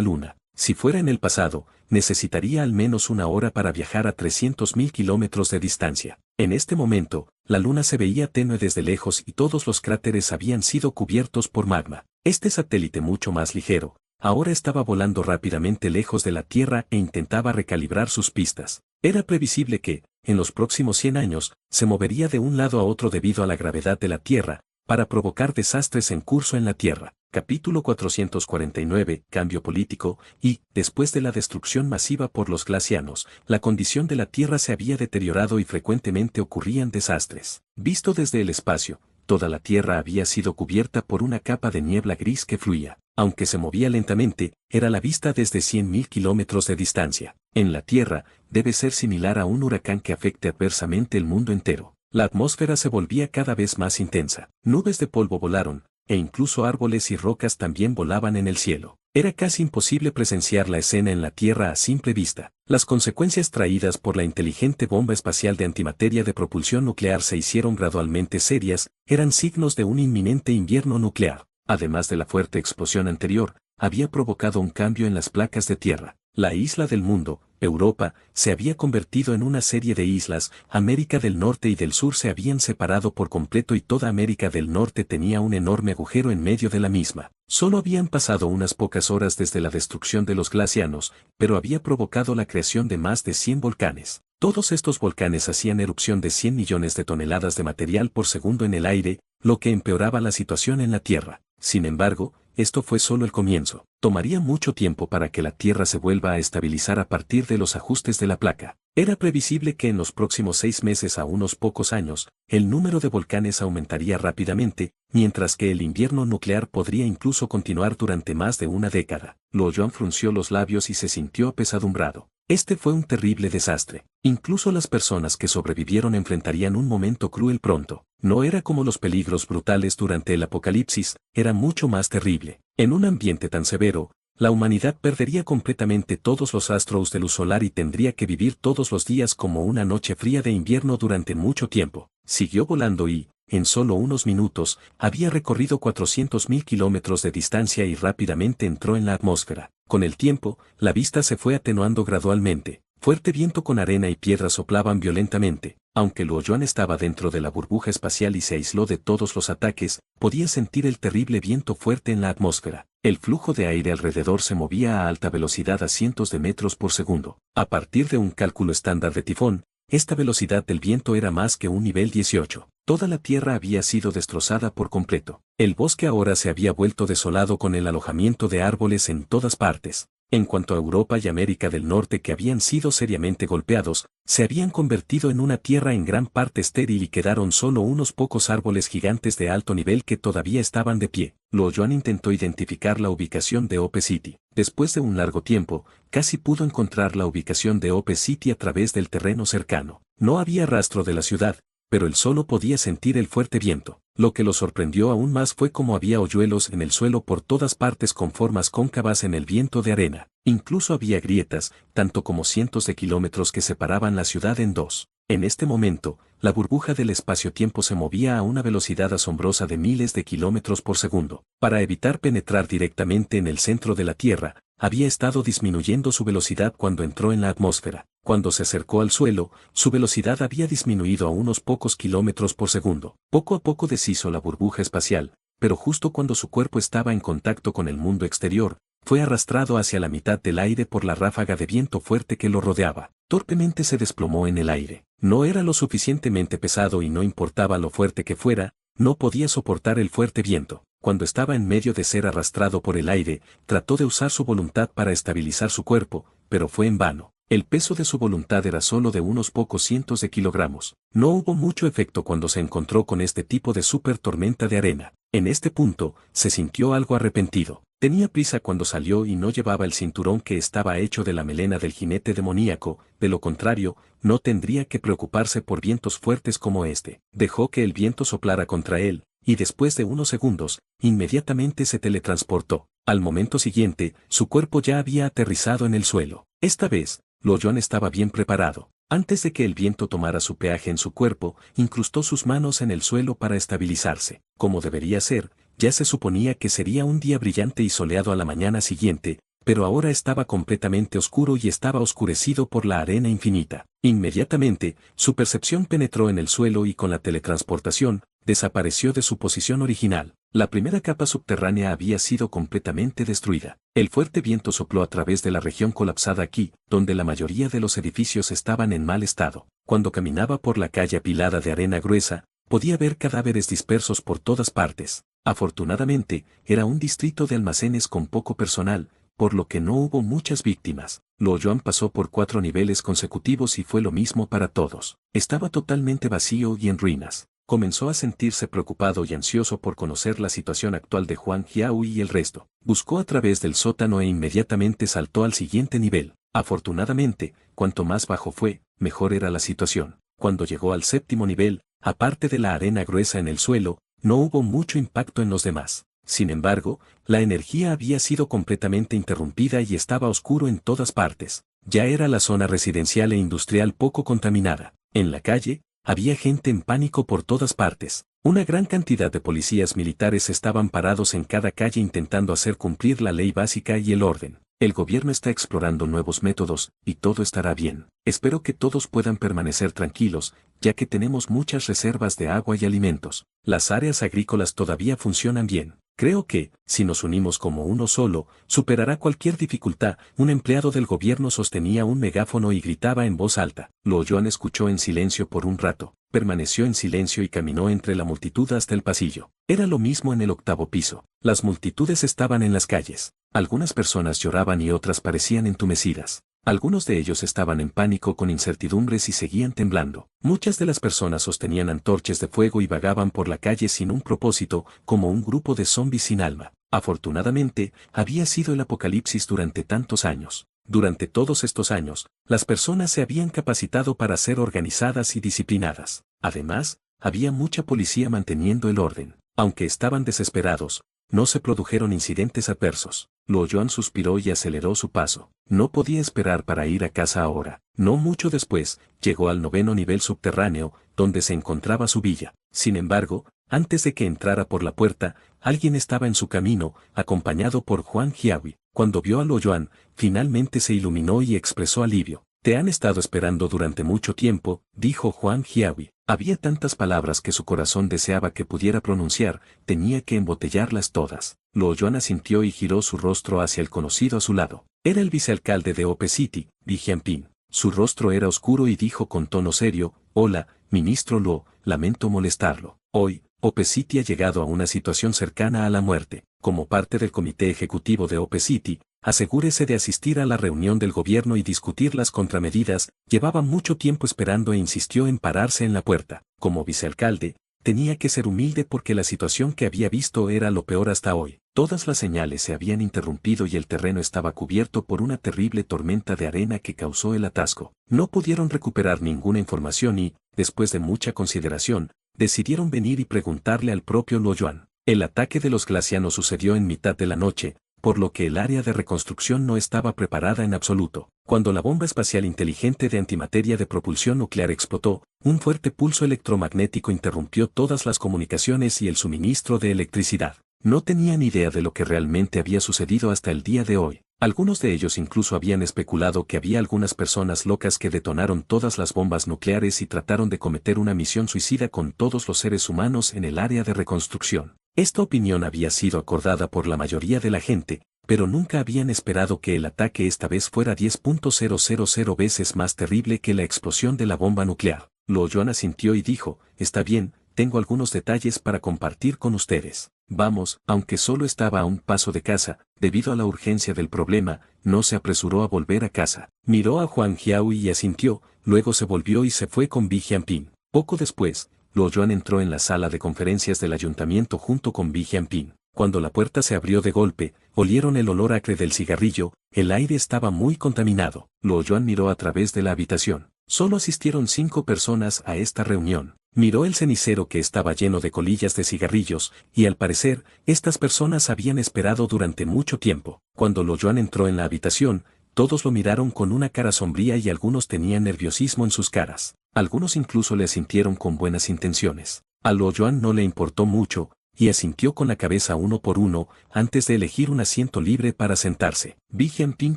[SPEAKER 1] Luna. Si fuera en el pasado, necesitaría al menos una hora para viajar a 300.000 kilómetros de distancia. En este momento, la Luna se veía tenue desde lejos y todos los cráteres habían sido cubiertos por magma. Este satélite mucho más ligero, ahora estaba volando rápidamente lejos de la Tierra e intentaba recalibrar sus pistas. Era previsible que, en los próximos 100 años, se movería de un lado a otro debido a la gravedad de la Tierra, para provocar desastres en curso en la Tierra. Capítulo 449, Cambio político, y, después de la destrucción masiva por los glacianos, la condición de la Tierra se había deteriorado y frecuentemente ocurrían desastres. Visto desde el espacio, toda la Tierra había sido cubierta por una capa de niebla gris que fluía. Aunque se movía lentamente, era la vista desde 100.000 kilómetros de distancia. En la Tierra, debe ser similar a un huracán que afecte adversamente el mundo entero. La atmósfera se volvía cada vez más intensa. Nubes de polvo volaron, e incluso árboles y rocas también volaban en el cielo. Era casi imposible presenciar la escena en la Tierra a simple vista. Las consecuencias traídas por la inteligente bomba espacial de antimateria de propulsión nuclear se hicieron gradualmente serias, eran signos de un inminente invierno nuclear. Además de la fuerte explosión anterior, había provocado un cambio en las placas de tierra. La isla del mundo, Europa, se había convertido en una serie de islas. América del Norte y del Sur se habían separado por completo y toda América del Norte tenía un enorme agujero en medio de la misma. Solo habían pasado unas pocas horas desde la destrucción de los glacianos, pero había provocado la creación de más de 100 volcanes. Todos estos volcanes hacían erupción de 100 millones de toneladas de material por segundo en el aire, lo que empeoraba la situación en la Tierra. Sin embargo, esto fue solo el comienzo. Tomaría mucho tiempo para que la Tierra se vuelva a estabilizar a partir de los ajustes de la placa. Era previsible que en los próximos 6 meses a unos pocos años, el número de volcanes aumentaría rápidamente, mientras que el invierno nuclear podría incluso continuar durante más de una década. Luoyuan frunció los labios y se sintió apesadumbrado. Este fue un terrible desastre. Incluso las personas que sobrevivieron enfrentarían un momento cruel pronto. No era como los peligros brutales durante el apocalipsis, era mucho más terrible. En un ambiente tan severo, la humanidad perdería completamente todos los astros de luz solar y tendría que vivir todos los días como una noche fría de invierno durante mucho tiempo. Siguió volando y, en solo unos minutos, había recorrido 400.000 kilómetros de distancia y rápidamente entró en la atmósfera. Con el tiempo, la vista se fue atenuando gradualmente. Fuerte viento con arena y piedras soplaban violentamente. Aunque Luoyuan estaba dentro de la burbuja espacial y se aisló de todos los ataques, podía sentir el terrible viento fuerte en la atmósfera. El flujo de aire alrededor se movía a alta velocidad a cientos de metros por segundo. A partir de un cálculo estándar de tifón, esta velocidad del viento era más que un nivel 18. Toda la Tierra había sido destrozada por completo. El bosque ahora se había vuelto desolado con el alojamiento de árboles en todas partes. En cuanto a Europa y América del Norte que habían sido seriamente golpeados, se habían convertido en una tierra en gran parte estéril y quedaron solo unos pocos árboles gigantes de alto nivel que todavía estaban de pie. Luoyuan intentó identificar la ubicación de Ope City. Después de un largo tiempo, casi pudo encontrar la ubicación de Ope City a través del terreno cercano. No había rastro de la ciudad, pero él solo podía sentir el fuerte viento. Lo que lo sorprendió aún más fue cómo había hoyuelos en el suelo por todas partes con formas cóncavas en el viento de arena. Incluso había grietas, tanto como cientos de kilómetros que separaban la ciudad en dos. En este momento, la burbuja del espacio-tiempo se movía a una velocidad asombrosa de miles de kilómetros por segundo. Para evitar penetrar directamente en el centro de la Tierra, había estado disminuyendo su velocidad cuando entró en la atmósfera. Cuando se acercó al suelo, su velocidad había disminuido a unos pocos kilómetros por segundo. Poco a poco deshizo la burbuja espacial, pero justo cuando su cuerpo estaba en contacto con el mundo exterior, fue arrastrado hacia la mitad del aire por la ráfaga de viento fuerte que lo rodeaba. Torpemente se desplomó en el aire. No era lo suficientemente pesado y no importaba lo fuerte que fuera, no podía soportar el fuerte viento. Cuando estaba en medio de ser arrastrado por el aire, trató de usar su voluntad para estabilizar su cuerpo, pero fue en vano. El peso de su voluntad era solo de unos pocos cientos de kilogramos. No hubo mucho efecto cuando se encontró con este tipo de super tormenta de arena. En este punto, se sintió algo arrepentido. Tenía prisa cuando salió y no llevaba el cinturón que estaba hecho de la melena del jinete demoníaco, de lo contrario, no tendría que preocuparse por vientos fuertes como este. Dejó que el viento soplara contra él, y después de unos segundos, inmediatamente se teletransportó. Al momento siguiente, su cuerpo ya había aterrizado en el suelo. Esta vez, Lo Yuan estaba bien preparado. Antes de que el viento tomara su peaje en su cuerpo, incrustó sus manos en el suelo para estabilizarse. Como debería ser, ya se suponía que sería un día brillante y soleado a la mañana siguiente, pero ahora estaba completamente oscuro y estaba oscurecido por la arena infinita. Inmediatamente, su percepción penetró en el suelo y con la teletransportación, desapareció de su posición original. La primera capa subterránea había sido completamente destruida. El fuerte viento sopló a través de la región colapsada aquí, donde la mayoría de los edificios estaban en mal estado. Cuando caminaba por la calle apilada de arena gruesa, podía ver cadáveres dispersos por todas partes. Afortunadamente, era un distrito de almacenes con poco personal, por lo que no hubo muchas víctimas. Lo Yuan pasó por 4 niveles consecutivos y fue lo mismo para todos. Estaba totalmente vacío y en ruinas. Comenzó a sentirse preocupado y ansioso por conocer la situación actual de Huang Jiahui y el resto. Buscó a través del sótano e inmediatamente saltó al siguiente nivel. Afortunadamente, cuanto más bajo fue, mejor era la situación. Cuando llegó al 7º nivel, aparte de la arena gruesa en el suelo, no hubo mucho impacto en los demás. Sin embargo, la energía había sido completamente interrumpida y estaba oscuro en todas partes. Ya era la zona residencial e industrial poco contaminada. En la calle, había gente en pánico por todas partes. Una gran cantidad de policías militares estaban parados en cada calle intentando hacer cumplir la ley básica y el orden. El gobierno está explorando nuevos métodos, y todo estará bien. Espero que todos puedan permanecer tranquilos, ya que tenemos muchas reservas de agua y alimentos. Las áreas agrícolas todavía funcionan bien. Creo que, si nos unimos como uno solo, superará cualquier dificultad. Un empleado del gobierno sostenía un megáfono y gritaba en voz alta. Lo Yuan escuchó en silencio por un rato, permaneció en silencio y caminó entre la multitud hasta el pasillo. Era lo mismo en el 8º piso. Las multitudes estaban en las calles. Algunas personas lloraban y otras parecían entumecidas. Algunos de ellos estaban en pánico con incertidumbres y seguían temblando. Muchas de las personas sostenían antorchas de fuego y vagaban por la calle sin un propósito, como un grupo de zombies sin alma. Afortunadamente, había sido el apocalipsis durante tantos años. Durante todos estos años, las personas se habían capacitado para ser organizadas y disciplinadas. Además, había mucha policía manteniendo el orden. Aunque estaban desesperados, no se produjeron incidentes adversos. Lo Yuan suspiró y aceleró su paso. No podía esperar para ir a casa ahora. No mucho después, llegó al 9º nivel subterráneo, donde se encontraba su villa. Sin embargo, antes de que entrara por la puerta, alguien estaba en su camino, acompañado por Huang Jiahui. Cuando vio a Lo Yuan, finalmente se iluminó y expresó alivio. Te han estado esperando durante mucho tiempo, dijo Huang Jiahui. Había tantas palabras que su corazón deseaba que pudiera pronunciar, tenía que embotellarlas todas. Lo Yuan asintió y giró su rostro hacia el conocido a su lado. Era el vicealcalde de Ope City, Li Jianping. Su rostro era oscuro y dijo con tono serio, «Hola, ministro Luo, lamento molestarlo. Hoy, Ope City ha llegado a una situación cercana a la muerte. Como parte del comité ejecutivo de Ope City, asegúrese de asistir a la reunión del gobierno y discutir las contramedidas». Llevaba mucho tiempo esperando e insistió en pararse en la puerta. Como vicealcalde, tenía que ser humilde porque la situación que había visto era lo peor hasta hoy. Todas las señales se habían interrumpido y el terreno estaba cubierto por una terrible tormenta de arena que causó el atasco. No pudieron recuperar ninguna información y, después de mucha consideración, decidieron venir y preguntarle al propio Lo Yuan. El ataque de los glacianos sucedió en mitad de la noche, por lo que el área de reconstrucción no estaba preparada en absoluto. Cuando la bomba espacial inteligente de antimateria de propulsión nuclear explotó, un fuerte pulso electromagnético interrumpió todas las comunicaciones y el suministro de electricidad. No tenían idea de lo que realmente había sucedido hasta el día de hoy. Algunos de ellos incluso habían especulado que había algunas personas locas que detonaron todas las bombas nucleares y trataron de cometer una misión suicida con todos los seres humanos en el área de reconstrucción. Esta opinión había sido acordada por la mayoría de la gente, pero nunca habían esperado que el ataque esta vez fuera 10.000 veces más terrible que la explosión de la bomba nuclear. Lo Yuan asintió y dijo, «Está bien, tengo algunos detalles para compartir con ustedes. Vamos». Aunque solo estaba a un paso de casa, debido a la urgencia del problema, no se apresuró a volver a casa. Miró a Huang Jiahui y asintió, luego se volvió y se fue con Li Jianping. Poco después, Lo Yuan entró en la sala de conferencias del ayuntamiento junto con Li Jianping. Cuando la puerta se abrió de golpe, olieron el olor acre del cigarrillo, el aire estaba muy contaminado. Luo Yuan miró a través de la habitación. Solo asistieron 5 personas a esta reunión. Miró el cenicero que estaba lleno de colillas de cigarrillos, y al parecer, estas personas habían esperado durante mucho tiempo. Cuando Luo Yuan entró en la habitación, todos lo miraron con una cara sombría y algunos tenían nerviosismo en sus caras. Algunos incluso le asintieron con buenas intenciones. A Luo Yuan no le importó mucho, y asintió con la cabeza uno por uno, antes de elegir un asiento libre para sentarse. Bi Jianping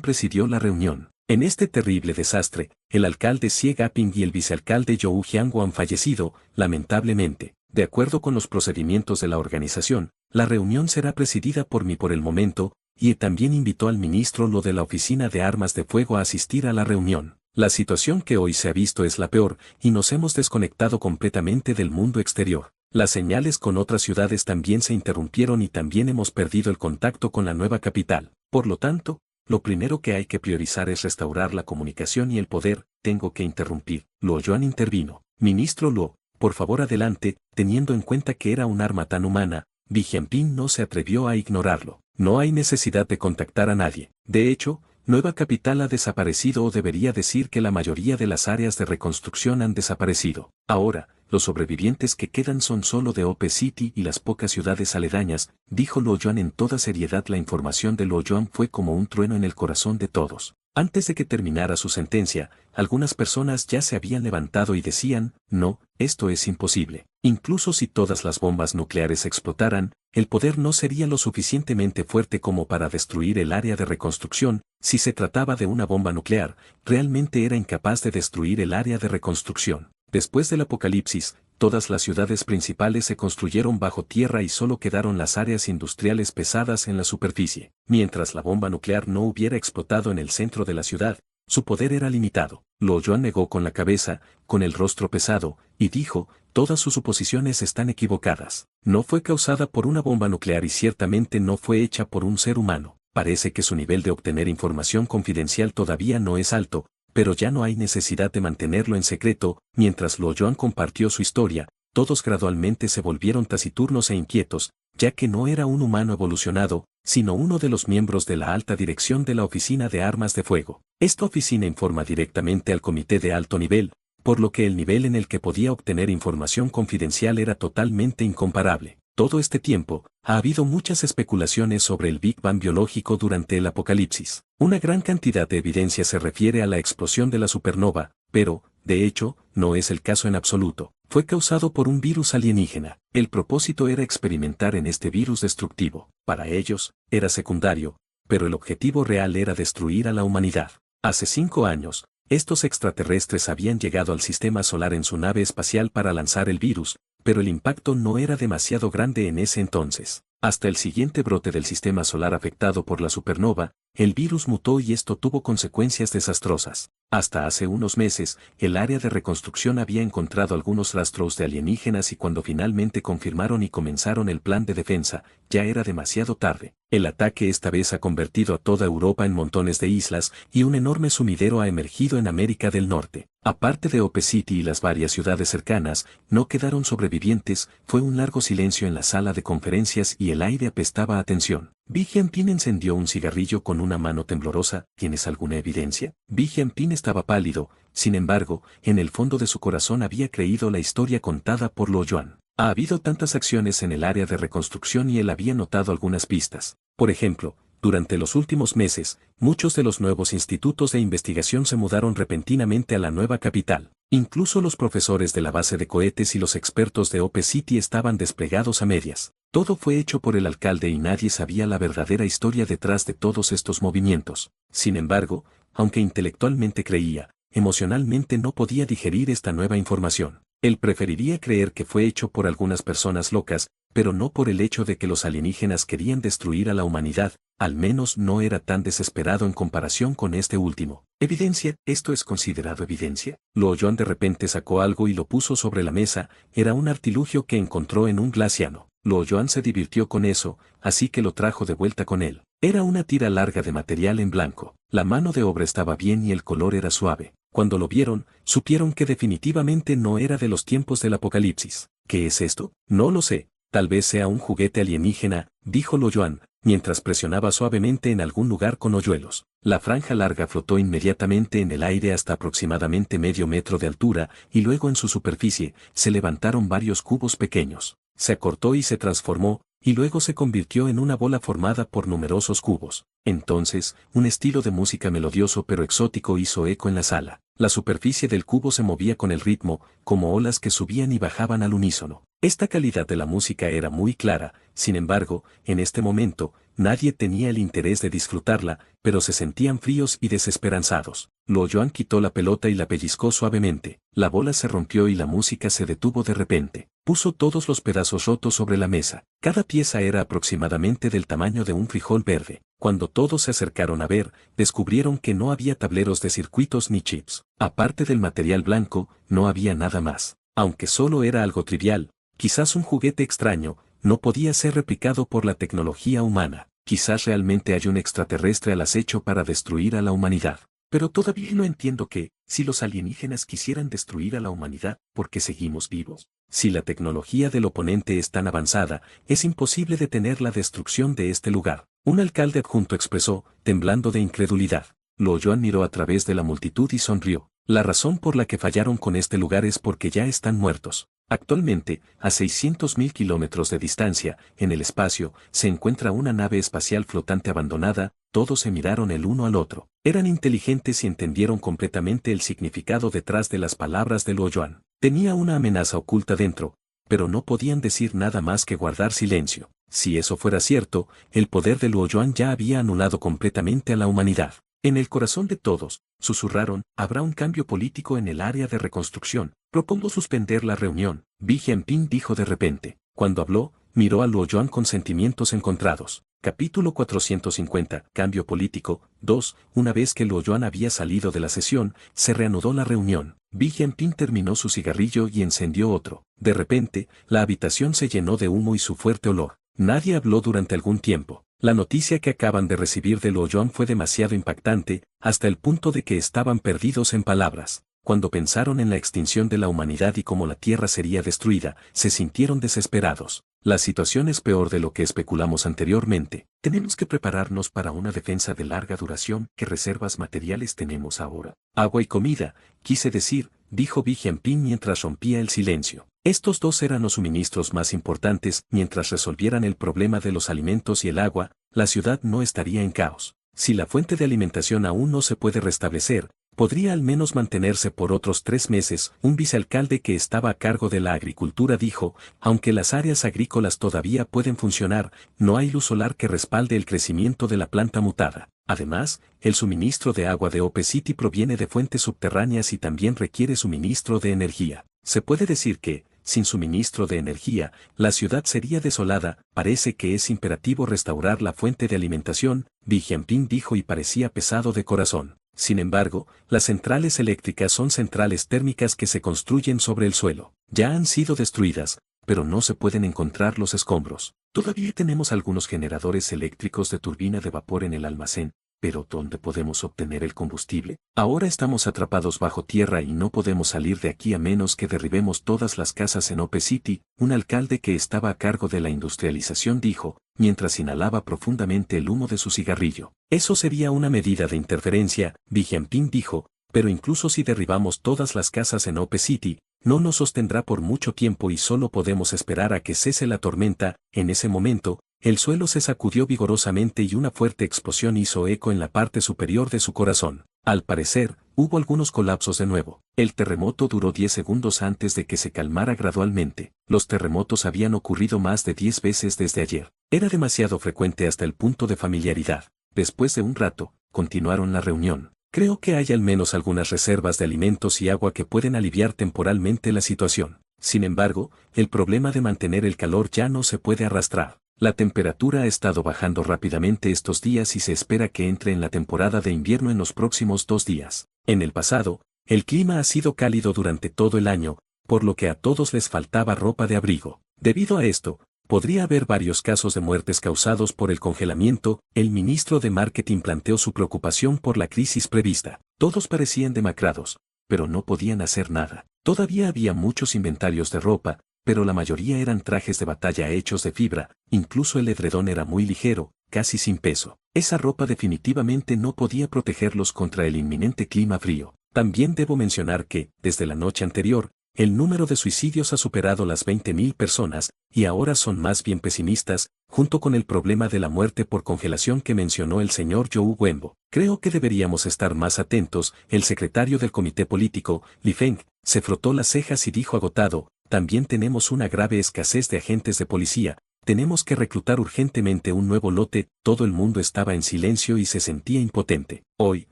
[SPEAKER 1] presidió la reunión. En este terrible desastre, el alcalde Xie Gaping y el vicealcalde Zhou Jianguo han fallecido, lamentablemente. De acuerdo con los procedimientos de la organización, la reunión será presidida por mí por el momento, y también invitó al ministro Lo de la Oficina de Armas de Fuego a asistir a la reunión. La situación que hoy se ha visto es la peor, y nos hemos desconectado completamente del mundo exterior. Las señales con otras ciudades también se interrumpieron y también hemos perdido el contacto con la nueva capital. Por lo tanto, lo primero que hay que priorizar es restaurar la comunicación y el poder. Tengo que interrumpir. Luo Yuan intervino. Ministro Luo, por favor adelante, teniendo en cuenta que era un arma tan humana. Bi Jianping no se atrevió a ignorarlo. No hay necesidad de contactar a nadie. De hecho, Nueva Capital ha desaparecido o debería decir que la mayoría de las áreas de reconstrucción han desaparecido. Ahora, los sobrevivientes que quedan son solo de Ope City y las pocas ciudades aledañas, dijo Luo Yuan en toda seriedad. La información de Luo Yuan fue como un trueno en el corazón de todos. Antes de que terminara su sentencia, algunas personas ya se habían levantado y decían, no, esto es imposible. Incluso si todas las bombas nucleares explotaran, el poder no sería lo suficientemente fuerte como para destruir el área de reconstrucción. Si se trataba de una bomba nuclear, realmente era incapaz de destruir el área de reconstrucción. Después del apocalipsis, todas las ciudades principales se construyeron bajo tierra y solo quedaron las áreas industriales pesadas en la superficie. Mientras la bomba nuclear no hubiera explotado en el centro de la ciudad, su poder era limitado. Luo Yuan negó con la cabeza, con el rostro pesado, y dijo, todas sus suposiciones están equivocadas. No fue causada por una bomba nuclear y ciertamente no fue hecha por un ser humano. Parece que su nivel de obtener información confidencial todavía no es alto, pero ya no hay necesidad de mantenerlo en secreto. Mientras Luo Yuan compartió su historia, todos gradualmente se volvieron taciturnos e inquietos, ya que no era un humano evolucionado, sino uno de los miembros de la alta dirección de la Oficina de Armas de Fuego. Esta oficina informa directamente al comité de alto nivel, por lo que el nivel en el que podía obtener información confidencial era totalmente incomparable. Todo este tiempo, ha habido muchas especulaciones sobre el Big Bang biológico durante el apocalipsis. Una gran cantidad de evidencia se refiere a la explosión de la supernova, pero, de hecho, no es el caso en absoluto. Fue causado por un virus alienígena. El propósito era experimentar en este virus destructivo. Para ellos, era secundario, pero el objetivo real era destruir a la humanidad. Hace 5 años, estos extraterrestres habían llegado al sistema solar en su nave espacial para lanzar el virus, pero el impacto no era demasiado grande en ese entonces. Hasta el siguiente brote del sistema solar afectado por la supernova, el virus mutó y esto tuvo consecuencias desastrosas. Hasta hace unos meses, el área de reconstrucción había encontrado algunos rastros de alienígenas y cuando finalmente confirmaron y comenzaron el plan de defensa, ya era demasiado tarde. El ataque esta vez ha convertido a toda Europa en montones de islas y un enorme sumidero ha emergido en América del Norte. Aparte de Ope City y las varias ciudades cercanas, no quedaron sobrevivientes. Fue un largo silencio en la sala de conferencias y el aire apestaba a tensión. Bi Jianping encendió un cigarrillo con una mano temblorosa. ¿Tienes alguna evidencia? Bi Jianping estaba pálido, sin embargo, en el fondo de su corazón había creído la historia contada por Luo Yuan. Ha habido tantas acciones en el área de reconstrucción y él había notado algunas pistas. Por ejemplo, durante los últimos meses, muchos de los nuevos institutos de investigación se mudaron repentinamente a la nueva capital. Incluso los profesores de la base de cohetes y los expertos de Ope City estaban desplegados a medias. Todo fue hecho por el alcalde y nadie sabía la verdadera historia detrás de todos estos movimientos. Sin embargo, aunque intelectualmente creía, emocionalmente no podía digerir esta nueva información. Él preferiría creer que fue hecho por algunas personas locas, pero no por el hecho de que los alienígenas querían destruir a la humanidad. Al menos no era tan desesperado en comparación con este último. ¿Evidencia? ¿Esto es considerado evidencia? Luo Yuan de repente sacó algo y lo puso sobre la mesa. Era un artilugio que encontró en un glaciano. Luo Yuan se divirtió con eso, así que lo trajo de vuelta con él. Era una tira larga de material en blanco. La mano de obra estaba bien y el color era suave. Cuando lo vieron, supieron que definitivamente no era de los tiempos del apocalipsis. ¿Qué es esto? No lo sé. Tal vez sea un juguete alienígena, dijo Luo Yuan, mientras presionaba suavemente en algún lugar con hoyuelos. La franja larga flotó inmediatamente en el aire hasta aproximadamente medio metro de altura, y luego en su superficie se levantaron varios cubos pequeños. Se acortó y se transformó, y luego se convirtió en una bola formada por numerosos cubos. Entonces, un estilo de música melodioso pero exótico hizo eco en la sala. La superficie del cubo se movía con el ritmo, como olas que subían y bajaban al unísono. Esta calidad de la música era muy clara, sin embargo, en este momento, nadie tenía el interés de disfrutarla, pero se sentían fríos y desesperanzados. Luo Yuan quitó la pelota y la pellizcó suavemente. La bola se rompió y la música se detuvo de repente. Puso todos los pedazos rotos sobre la mesa. Cada pieza era aproximadamente del tamaño de un frijol verde. Cuando todos se acercaron a ver, descubrieron que no había tableros de circuitos ni chips. Aparte del material blanco, no había nada más. Aunque solo era algo trivial, quizás un juguete extraño, no podía ser replicado por la tecnología humana. Quizás realmente hay un extraterrestre al acecho para destruir a la humanidad. Pero todavía no entiendo que, si los alienígenas quisieran destruir a la humanidad, ¿por qué seguimos vivos? Si la tecnología del oponente es tan avanzada, es imposible detener la destrucción de este lugar. Un alcalde adjunto expresó, temblando de incredulidad. Luo Yuan miró a través de la multitud y sonrió. La razón por la que fallaron con este lugar es porque ya están muertos. Actualmente, a 600.000 kilómetros de distancia, en el espacio, se encuentra una nave espacial flotante abandonada. Todos se miraron el uno al otro. Eran inteligentes y entendieron completamente el significado detrás de las palabras de Luo Yuan. Tenía una amenaza oculta dentro, pero no podían decir nada más que guardar silencio. Si eso fuera cierto, el poder de Luo Yuan ya había anulado completamente a la humanidad. En el corazón de todos, susurraron, habrá un cambio político en el área de reconstrucción. Propongo suspender la reunión, Bi Jianping dijo de repente. Cuando habló, miró a Luo Yuan con sentimientos encontrados. Capítulo 450. Cambio político. 2. Una vez que Luo Yuan había salido de la sesión, se reanudó la reunión. Bi Jianping terminó su cigarrillo y encendió otro. De repente, la habitación se llenó de humo y su fuerte olor. Nadie habló durante algún tiempo. La noticia que acaban de recibir de Luo Yuan fue demasiado impactante, hasta el punto de que estaban perdidos en palabras. Cuando pensaron en la extinción de la humanidad y cómo la Tierra sería destruida, se sintieron desesperados. La situación es peor de lo que especulamos anteriormente. Tenemos que prepararnos para una defensa de larga duración. ¿Qué reservas materiales tenemos ahora? Agua y comida, quise decir, dijo Bi Jianping mientras rompía el silencio. Estos dos eran los suministros más importantes. Mientras resolvieran el problema de los alimentos y el agua, la ciudad no estaría en caos. Si la fuente de alimentación aún no se puede restablecer, podría al menos mantenerse por otros 3 meses. Un vicealcalde que estaba a cargo de la agricultura dijo, aunque las áreas agrícolas todavía pueden funcionar, no hay luz solar que respalde el crecimiento de la planta mutada. Además, el suministro de agua de Ope City proviene de fuentes subterráneas y también requiere suministro de energía. Se puede decir que, sin suministro de energía, la ciudad sería desolada. Parece que es imperativo restaurar la fuente de alimentación, Bi Jianping dijo y parecía pesado de corazón. Sin embargo, las centrales eléctricas son centrales térmicas que se construyen sobre el suelo. Ya han sido destruidas, pero no se pueden encontrar los escombros. Todavía tenemos algunos generadores eléctricos de turbina de vapor en el almacén, pero ¿dónde podemos obtener el combustible? Ahora estamos atrapados bajo tierra y no podemos salir de aquí a menos que derribemos todas las casas en Ope City. Un alcalde que estaba a cargo de la industrialización dijo, mientras inhalaba profundamente el humo de su cigarrillo. Eso sería una medida de interferencia, Bi Jianping dijo, pero incluso si derribamos todas las casas en Ope City, no nos sostendrá por mucho tiempo y solo podemos esperar a que cese la tormenta. En ese momento, el suelo se sacudió vigorosamente y una fuerte explosión hizo eco en la parte superior de su corazón. Al parecer, hubo algunos colapsos de nuevo. El terremoto duró 10 segundos antes de que se calmara gradualmente. Los terremotos habían ocurrido más de 10 veces desde ayer. Era demasiado frecuente hasta el punto de familiaridad. Después de un rato, continuaron la reunión. Creo que hay al menos algunas reservas de alimentos y agua que pueden aliviar temporalmente la situación. Sin embargo, el problema de mantener el calor ya no se puede arrastrar. La temperatura ha estado bajando rápidamente estos días y se espera que entre en la temporada de invierno en los próximos 2 días. En el pasado, el clima ha sido cálido durante todo el año, por lo que a todos les faltaba ropa de abrigo. Debido a esto, podría haber varios casos de muertes causados por el congelamiento. El ministro de Marketing planteó su preocupación por la crisis prevista. Todos parecían demacrados, pero no podían hacer nada. Todavía había muchos inventarios de ropa, pero la mayoría eran trajes de batalla hechos de fibra, incluso el edredón era muy ligero, casi sin peso. Esa ropa definitivamente no podía protegerlos contra el inminente clima frío. También debo mencionar que, desde la noche anterior, el número de suicidios ha superado las 20.000 personas, y ahora son más bien pesimistas, junto con el problema de la muerte por congelación que mencionó el señor Joe Wembo. Creo que deberíamos estar más atentos. El secretario del comité político, Li Feng, se frotó las cejas y dijo agotado, también tenemos una grave escasez de agentes de policía, tenemos que reclutar urgentemente un nuevo lote. Todo el mundo estaba en silencio y se sentía impotente. Hoy,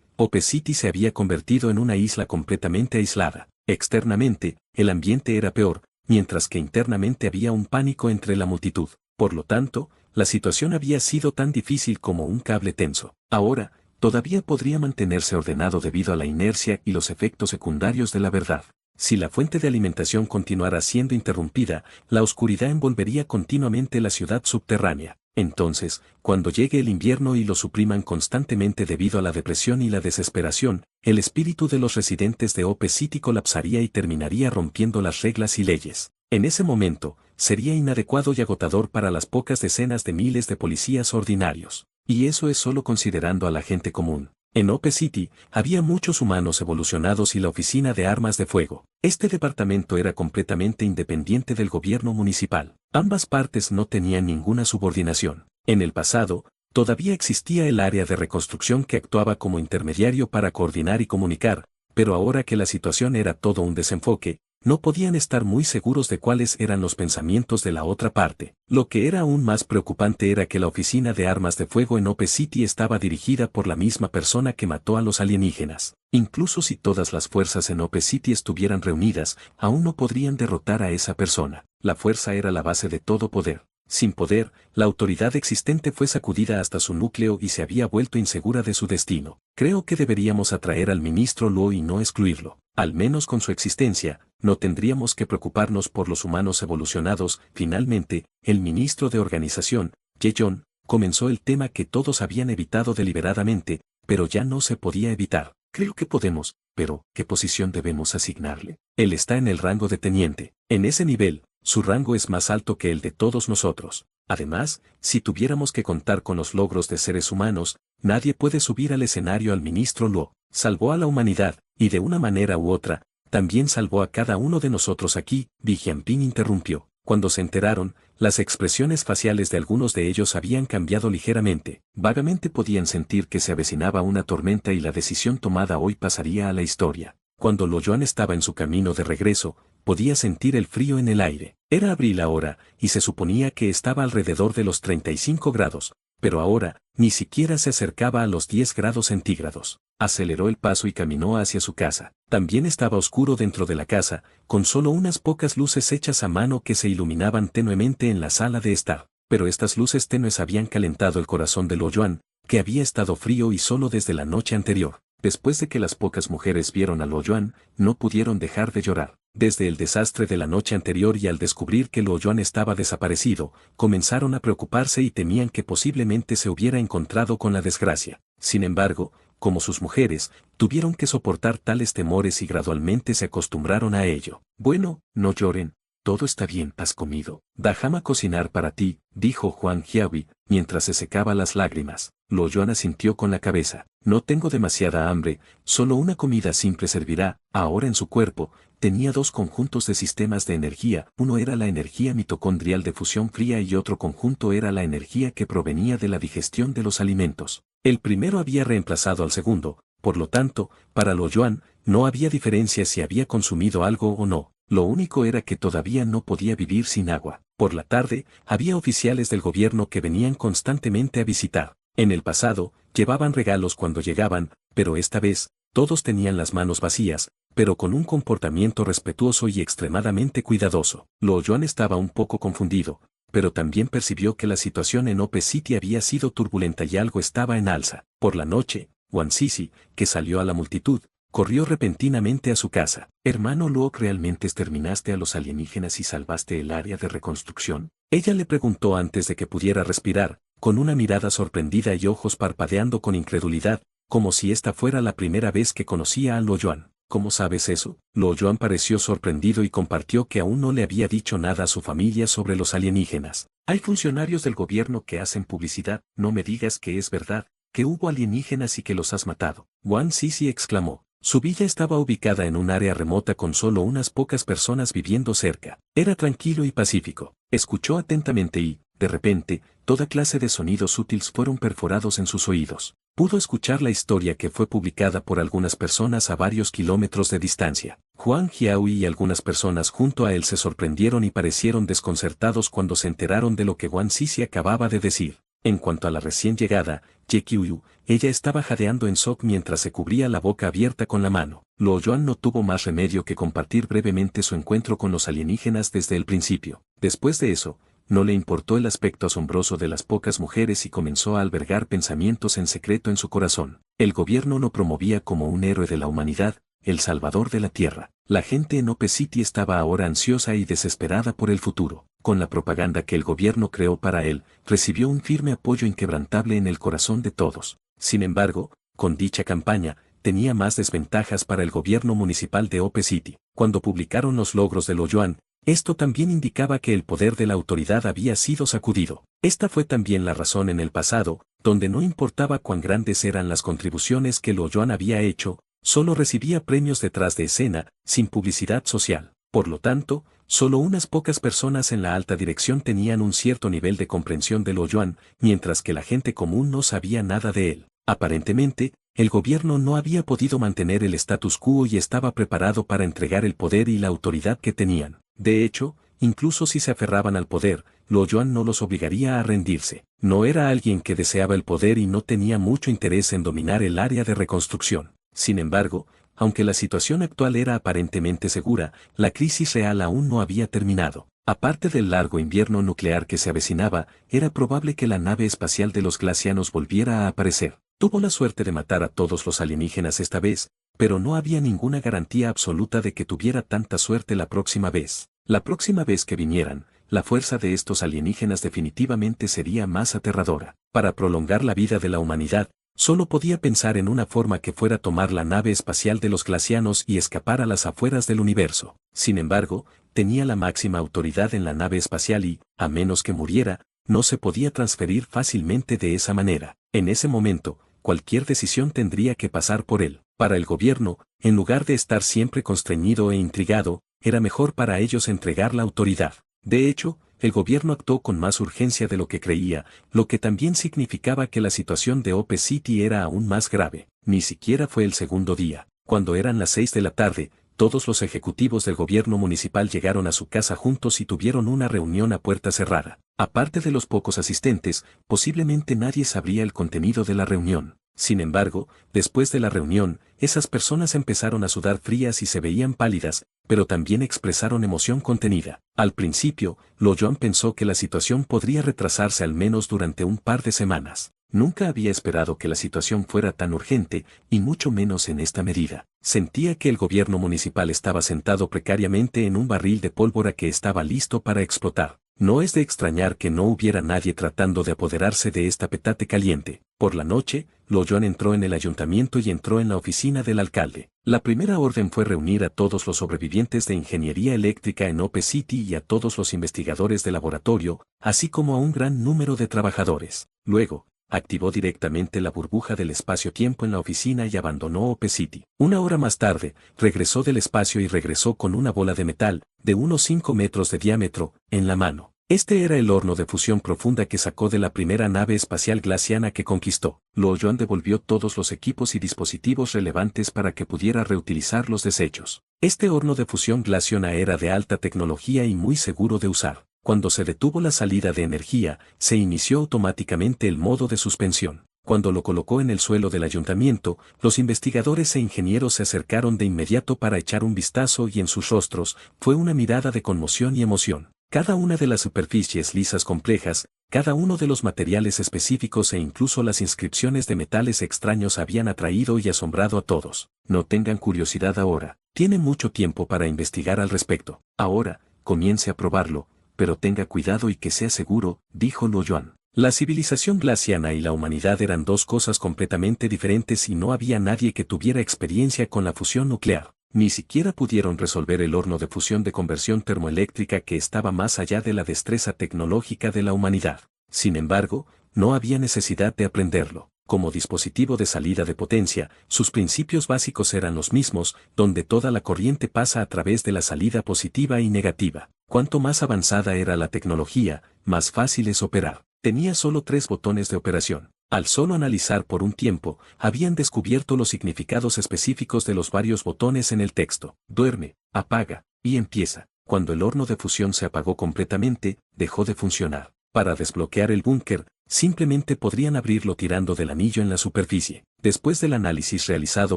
[SPEAKER 1] Ope City se había convertido en una isla completamente aislada. Externamente, el ambiente era peor, mientras que internamente había un pánico entre la multitud. Por lo tanto, la situación había sido tan difícil como un cable tenso. Ahora, todavía podría mantenerse ordenado debido a la inercia y los efectos secundarios de la verdad. Si la fuente de alimentación continuara siendo interrumpida, la oscuridad envolvería continuamente la ciudad subterránea. Entonces, cuando llegue el invierno y lo supriman constantemente debido a la depresión y la desesperación, el espíritu de los residentes de Ope City colapsaría y terminaría rompiendo las reglas y leyes. En ese momento, sería inadecuado y agotador para las pocas decenas de miles de policías ordinarios. Y eso es solo considerando a la gente común. En Ope City, había muchos humanos evolucionados y la oficina de armas de fuego. Este departamento era completamente independiente del gobierno municipal. Ambas partes no tenían ninguna subordinación. En el pasado, todavía existía el área de reconstrucción que actuaba como intermediario para coordinar y comunicar, pero ahora que la situación era todo un desenfoque, no podían estar muy seguros de cuáles eran los pensamientos de la otra parte. Lo que era aún más preocupante era que la oficina de armas de fuego en Ope City estaba dirigida por la misma persona que mató a los alienígenas. Incluso si todas las fuerzas en Ope City estuvieran reunidas, aún no podrían derrotar a esa persona. La fuerza era la base de todo poder. Sin poder, la autoridad existente fue sacudida hasta su núcleo y se había vuelto insegura de su destino. Creo que deberíamos atraer al ministro Luo y no excluirlo. Al menos con su existencia, no tendríamos que preocuparnos por los humanos evolucionados. Finalmente, el ministro de Organización, Ye Jong, comenzó el tema que todos habían evitado deliberadamente, pero ya no se podía evitar. Creo que podemos, pero ¿qué posición debemos asignarle? Él está en el rango de teniente. En ese nivel, su rango es más alto que el de todos nosotros. Además, si tuviéramos que contar con los logros de seres humanos, nadie puede subir al escenario al ministro Luo. Salvó a la humanidad, y de una manera u otra, también salvó a cada uno de nosotros aquí. Bi Jianping interrumpió. Cuando se enteraron, las expresiones faciales de algunos de ellos habían cambiado ligeramente. Vagamente podían sentir que se avecinaba una tormenta y la decisión tomada hoy pasaría a la historia. Cuando Luo Yuan estaba en su camino de regreso, podía sentir el frío en el aire. Era abril ahora, y se suponía que estaba alrededor de los 35 grados, pero ahora, ni siquiera se acercaba a los 10 grados centígrados. Aceleró el paso y caminó hacia su casa. También estaba oscuro dentro de la casa, con solo unas pocas luces hechas a mano que se iluminaban tenuemente en la sala de estar. Pero estas luces tenues habían calentado el corazón de Luo Yuan, que había estado frío y solo desde la noche anterior. Después de que las pocas mujeres vieron a Luo Yuan, no pudieron dejar de llorar. Desde el desastre de la noche anterior y al descubrir que Luo Yuan estaba desaparecido, comenzaron a preocuparse y temían que posiblemente se hubiera encontrado con la desgracia. Sin embargo, como sus mujeres, tuvieron que soportar tales temores y gradualmente se acostumbraron a ello. Bueno, no lloren, todo está bien. ¿Has comido? Déjame cocinar para ti, dijo Huang Jiahui, mientras se secaba las lágrimas. Luo Yuan asintió con la cabeza. No tengo demasiada hambre, solo una comida simple servirá. Ahora en su cuerpo, tenía dos conjuntos de sistemas de energía. Uno era la energía mitocondrial de fusión fría y otro conjunto era la energía que provenía de la digestión de los alimentos. El primero había reemplazado al segundo, por lo tanto, para Luo Yuan, no había diferencia si había consumido algo o no. Lo único era que todavía no podía vivir sin agua. Por la tarde, había oficiales del gobierno que venían constantemente a visitar. En el pasado, llevaban regalos cuando llegaban, pero esta vez, todos tenían las manos vacías, pero con un comportamiento respetuoso y extremadamente cuidadoso. Luo Yuan estaba un poco confundido, pero también percibió que la situación en Ope City había sido turbulenta y algo estaba en alza. Por la noche, Wan Sisi, que salió a la multitud, corrió repentinamente a su casa. Hermano Luo, ¿realmente exterminaste a los alienígenas y salvaste el área de reconstrucción? Ella le preguntó antes de que pudiera respirar, con una mirada sorprendida y ojos parpadeando con incredulidad, como si esta fuera la primera vez que conocía a Luo Yuan. ¿Cómo sabes eso? Lo Yuan pareció sorprendido y compartió que aún no le había dicho nada a su familia sobre los alienígenas. Hay funcionarios del gobierno que hacen publicidad, no me digas que es verdad, que hubo alienígenas y que los has matado. Wang Sisi exclamó. Su villa estaba ubicada en un área remota con solo unas pocas personas viviendo cerca. Era tranquilo y pacífico. Escuchó atentamente y, de repente, toda clase de sonidos útiles fueron perforados en sus oídos. Pudo escuchar la historia que fue publicada por algunas personas a varios kilómetros de distancia. Huang Jiahui y algunas personas junto a él se sorprendieron y parecieron desconcertados cuando se enteraron de lo que Wang Sisi acababa de decir. En cuanto a la recién llegada, Ye Qiuyu, ella estaba jadeando en shock mientras se cubría la boca abierta con la mano. Luo Yuan no tuvo más remedio que compartir brevemente su encuentro con los alienígenas desde el principio. Después de eso, no le importó el aspecto asombroso de las pocas mujeres y comenzó a albergar pensamientos en secreto en su corazón. El gobierno lo promovía como un héroe de la humanidad, el salvador de la tierra. La gente en Ope City estaba ahora ansiosa y desesperada por el futuro. Con la propaganda que el gobierno creó para él, recibió un firme apoyo inquebrantable en el corazón de todos. Sin embargo, con dicha campaña, tenía más desventajas para el gobierno municipal de Ope City. Cuando publicaron los logros de Luo Yuan, esto también indicaba que el poder de la autoridad había sido sacudido. Esta fue también la razón en el pasado, donde no importaba cuán grandes eran las contribuciones que Luo Yuan había hecho, solo recibía premios detrás de escena, sin publicidad social. Por lo tanto, solo unas pocas personas en la alta dirección tenían un cierto nivel de comprensión de Luo Yuan, mientras que la gente común no sabía nada de él. Aparentemente, el gobierno no había podido mantener el status quo y estaba preparado para entregar el poder y la autoridad que tenían. De hecho, incluso si se aferraban al poder, Luo Yuan no los obligaría a rendirse. No era alguien que deseaba el poder y no tenía mucho interés en dominar el área de reconstrucción. Sin embargo, aunque la situación actual era aparentemente segura, la crisis real aún no había terminado. Aparte del largo invierno nuclear que se avecinaba, era probable que la nave espacial de los glacianos volviera a aparecer. Tuvo la suerte de matar a todos los alienígenas esta vez, pero no había ninguna garantía absoluta de que tuviera tanta suerte la próxima vez. La próxima vez que vinieran, la fuerza de estos alienígenas definitivamente sería más aterradora. Para prolongar la vida de la humanidad, solo podía pensar en una forma que fuera tomar la nave espacial de los glacianos y escapar a las afueras del universo. Sin embargo, tenía la máxima autoridad en la nave espacial y, a menos que muriera, no se podía transferir fácilmente de esa manera. En ese momento, cualquier decisión tendría que pasar por él. Para el gobierno, en lugar de estar siempre constreñido e intrigado, era mejor para ellos entregar la autoridad. De hecho, el gobierno actuó con más urgencia de lo que creía, lo que también significaba que la situación de Ope City era aún más grave. Ni siquiera fue el segundo día. Cuando eran las 6 de la tarde, todos los ejecutivos del gobierno municipal llegaron a su casa juntos y tuvieron una reunión a puerta cerrada. Aparte de los pocos asistentes, posiblemente nadie sabría el contenido de la reunión. Sin embargo, después de la reunión, esas personas empezaron a sudar frías y se veían pálidas, pero también expresaron emoción contenida. Al principio, Luo Yuan pensó que la situación podría retrasarse al menos durante un par de semanas. Nunca había esperado que la situación fuera tan urgente, y mucho menos en esta medida. Sentía que el gobierno municipal estaba sentado precariamente en un barril de pólvora que estaba listo para explotar. No es de extrañar que no hubiera nadie tratando de apoderarse de esta petate caliente. Por la noche, Luo Yuan entró en el ayuntamiento y entró en la oficina del alcalde. La primera orden fue reunir a todos los sobrevivientes de ingeniería eléctrica en Ope City y a todos los investigadores de laboratorio, así como a un gran número de trabajadores. Luego, activó directamente la burbuja del espacio-tiempo en la oficina y abandonó Ope City. Una hora más tarde, regresó del espacio y regresó con una bola de metal, de unos 5 metros de diámetro, en la mano. Este era el horno de fusión profunda que sacó de la primera nave espacial glaciana que conquistó. Luo Yuan devolvió todos los equipos y dispositivos relevantes para que pudiera reutilizar los desechos. Este horno de fusión glaciana era de alta tecnología y muy seguro de usar. Cuando se detuvo la salida de energía, se inició automáticamente el modo de suspensión. Cuando lo colocó en el suelo del ayuntamiento, los investigadores e ingenieros se acercaron de inmediato para echar un vistazo y en sus rostros fue una mirada de conmoción y emoción. Cada una de las superficies lisas complejas, cada uno de los materiales específicos e incluso las inscripciones de metales extraños habían atraído y asombrado a todos. No tengan curiosidad ahora, tiene mucho tiempo para investigar al respecto. Ahora, comience a probarlo, pero tenga cuidado y que sea seguro, dijo Luo Yuan. La civilización glaciana y la humanidad eran dos cosas completamente diferentes y no había nadie que tuviera experiencia con la fusión nuclear. Ni siquiera pudieron resolver el horno de fusión de conversión termoeléctrica que estaba más allá de la destreza tecnológica de la humanidad. Sin embargo, no había necesidad de aprenderlo. Como dispositivo de salida de potencia, sus principios básicos eran los mismos, donde toda la corriente pasa a través de la salida positiva y negativa. Cuanto más avanzada era la tecnología, más fácil es operar. Tenía solo 3 botones de operación. Al solo analizar por un tiempo, habían descubierto los significados específicos de los varios botones en el texto. Duerme, apaga, y empieza. Cuando el horno de fusión se apagó completamente, dejó de funcionar. Para desbloquear el búnker, simplemente podrían abrirlo tirando del anillo en la superficie. Después del análisis realizado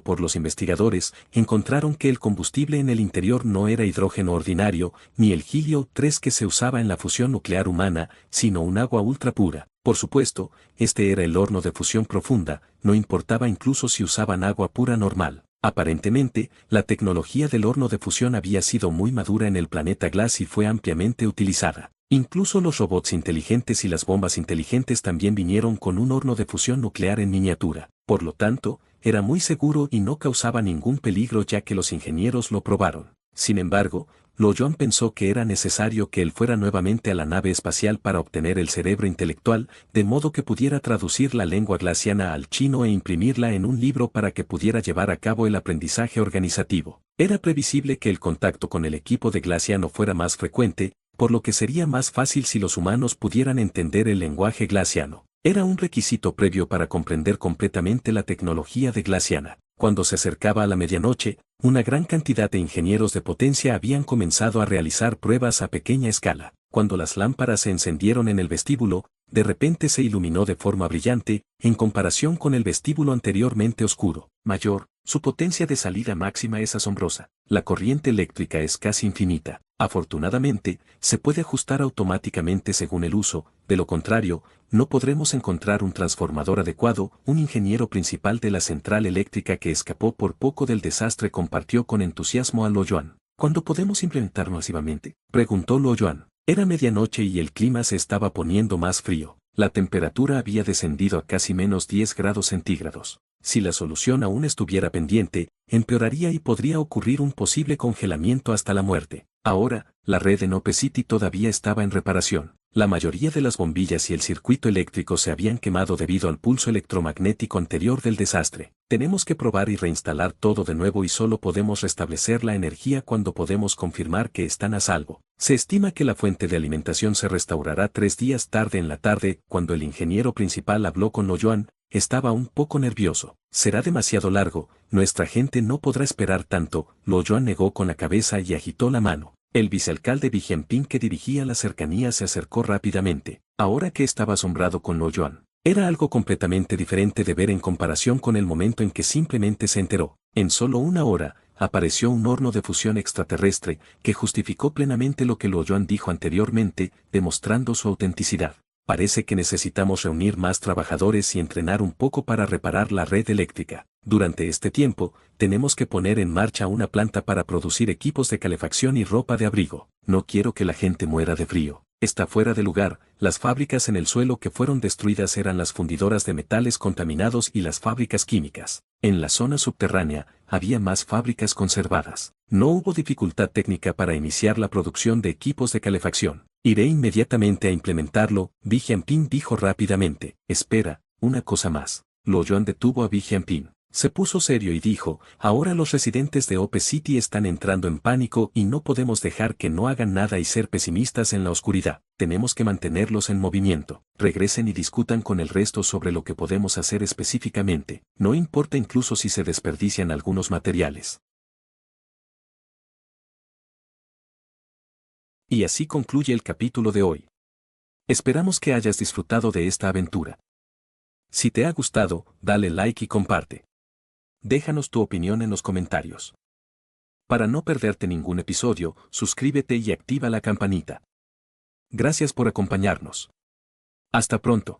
[SPEAKER 1] por los investigadores, encontraron que el combustible en el interior no era hidrógeno ordinario, ni el helio 3 que se usaba en la fusión nuclear humana, sino un agua ultra pura. Por supuesto, este era el horno de fusión profunda, no importaba incluso si usaban agua pura normal. Aparentemente, la tecnología del horno de fusión había sido muy madura en el planeta Glass y fue ampliamente utilizada. Incluso los robots inteligentes y las bombas inteligentes también vinieron con un horno de fusión nuclear en miniatura. Por lo tanto, era muy seguro y no causaba ningún peligro ya que los ingenieros lo probaron. Sin embargo, Lo-Jon pensó que era necesario que él fuera nuevamente a la nave espacial para obtener el cerebro intelectual, de modo que pudiera traducir la lengua glaciana al chino e imprimirla en un libro para que pudiera llevar a cabo el aprendizaje organizativo. Era previsible que el contacto con el equipo de glaciano fuera más frecuente, por lo que sería más fácil si los humanos pudieran entender el lenguaje glaciano. Era un requisito previo para comprender completamente la tecnología de glaciana. Cuando se acercaba a la medianoche, una gran cantidad de ingenieros de potencia habían comenzado a realizar pruebas a pequeña escala. Cuando las lámparas se encendieron en el vestíbulo, de repente se iluminó de forma brillante, en comparación con el vestíbulo anteriormente oscuro. Mayor, su potencia de salida máxima es asombrosa. La corriente eléctrica es casi infinita. Afortunadamente, se puede ajustar automáticamente según el uso, de lo contrario, no podremos encontrar un transformador adecuado. Un ingeniero principal de la central eléctrica que escapó por poco del desastre compartió con entusiasmo a Lo-Jon. ¿Cuándo podemos implementarlo masivamente?, preguntó Lo-Jon. Era medianoche y el clima se estaba poniendo más frío. La temperatura había descendido a casi menos 10 grados centígrados. Si la solución aún estuviera pendiente, empeoraría y podría ocurrir un posible congelamiento hasta la muerte. Ahora, la red en Opacity todavía estaba en reparación. La mayoría de las bombillas y el circuito eléctrico se habían quemado debido al pulso electromagnético anterior del desastre. Tenemos que probar y reinstalar todo de nuevo y solo podemos restablecer la energía cuando podemos confirmar que están a salvo. Se estima que la fuente de alimentación se restaurará 3 días tarde en la tarde. Cuando el ingeniero principal habló con Lo-Jon, estaba un poco nervioso. Será demasiado largo, nuestra gente no podrá esperar tanto. Lo-Jon negó con la cabeza y agitó la mano. El vicealcalde Vigenping que dirigía la cercanía se acercó rápidamente. Ahora que estaba asombrado con Lo-Jon, era algo completamente diferente de ver en comparación con el momento en que simplemente se enteró. En solo una hora, apareció un horno de fusión extraterrestre que justificó plenamente lo que Lo-Jon dijo anteriormente, demostrando su autenticidad. Parece que necesitamos reunir más trabajadores y entrenar un poco para reparar la red eléctrica. Durante este tiempo, tenemos que poner en marcha una planta para producir equipos de calefacción y ropa de abrigo. No quiero que la gente muera de frío. Está fuera de lugar. Las fábricas en el suelo que fueron destruidas eran las fundidoras de metales contaminados y las fábricas químicas. En la zona subterránea, había más fábricas conservadas. No hubo dificultad técnica para iniciar la producción de equipos de calefacción. Iré inmediatamente a implementarlo, Vigenping dijo rápidamente. Espera, una cosa más. Lo-Jon detuvo a Vigenping. Se puso serio y dijo, ahora los residentes de Opacity están entrando en pánico y no podemos dejar que no hagan nada y ser pesimistas en la oscuridad. Tenemos que mantenerlos en movimiento. Regresen y discutan con el resto sobre lo que podemos hacer específicamente. No importa incluso si se desperdician algunos materiales. Y así concluye el capítulo de hoy. Esperamos que hayas disfrutado de esta aventura. Si te ha gustado, dale like y comparte. Déjanos tu opinión en los comentarios. Para no perderte ningún episodio, suscríbete y activa la campanita. Gracias por acompañarnos. Hasta pronto.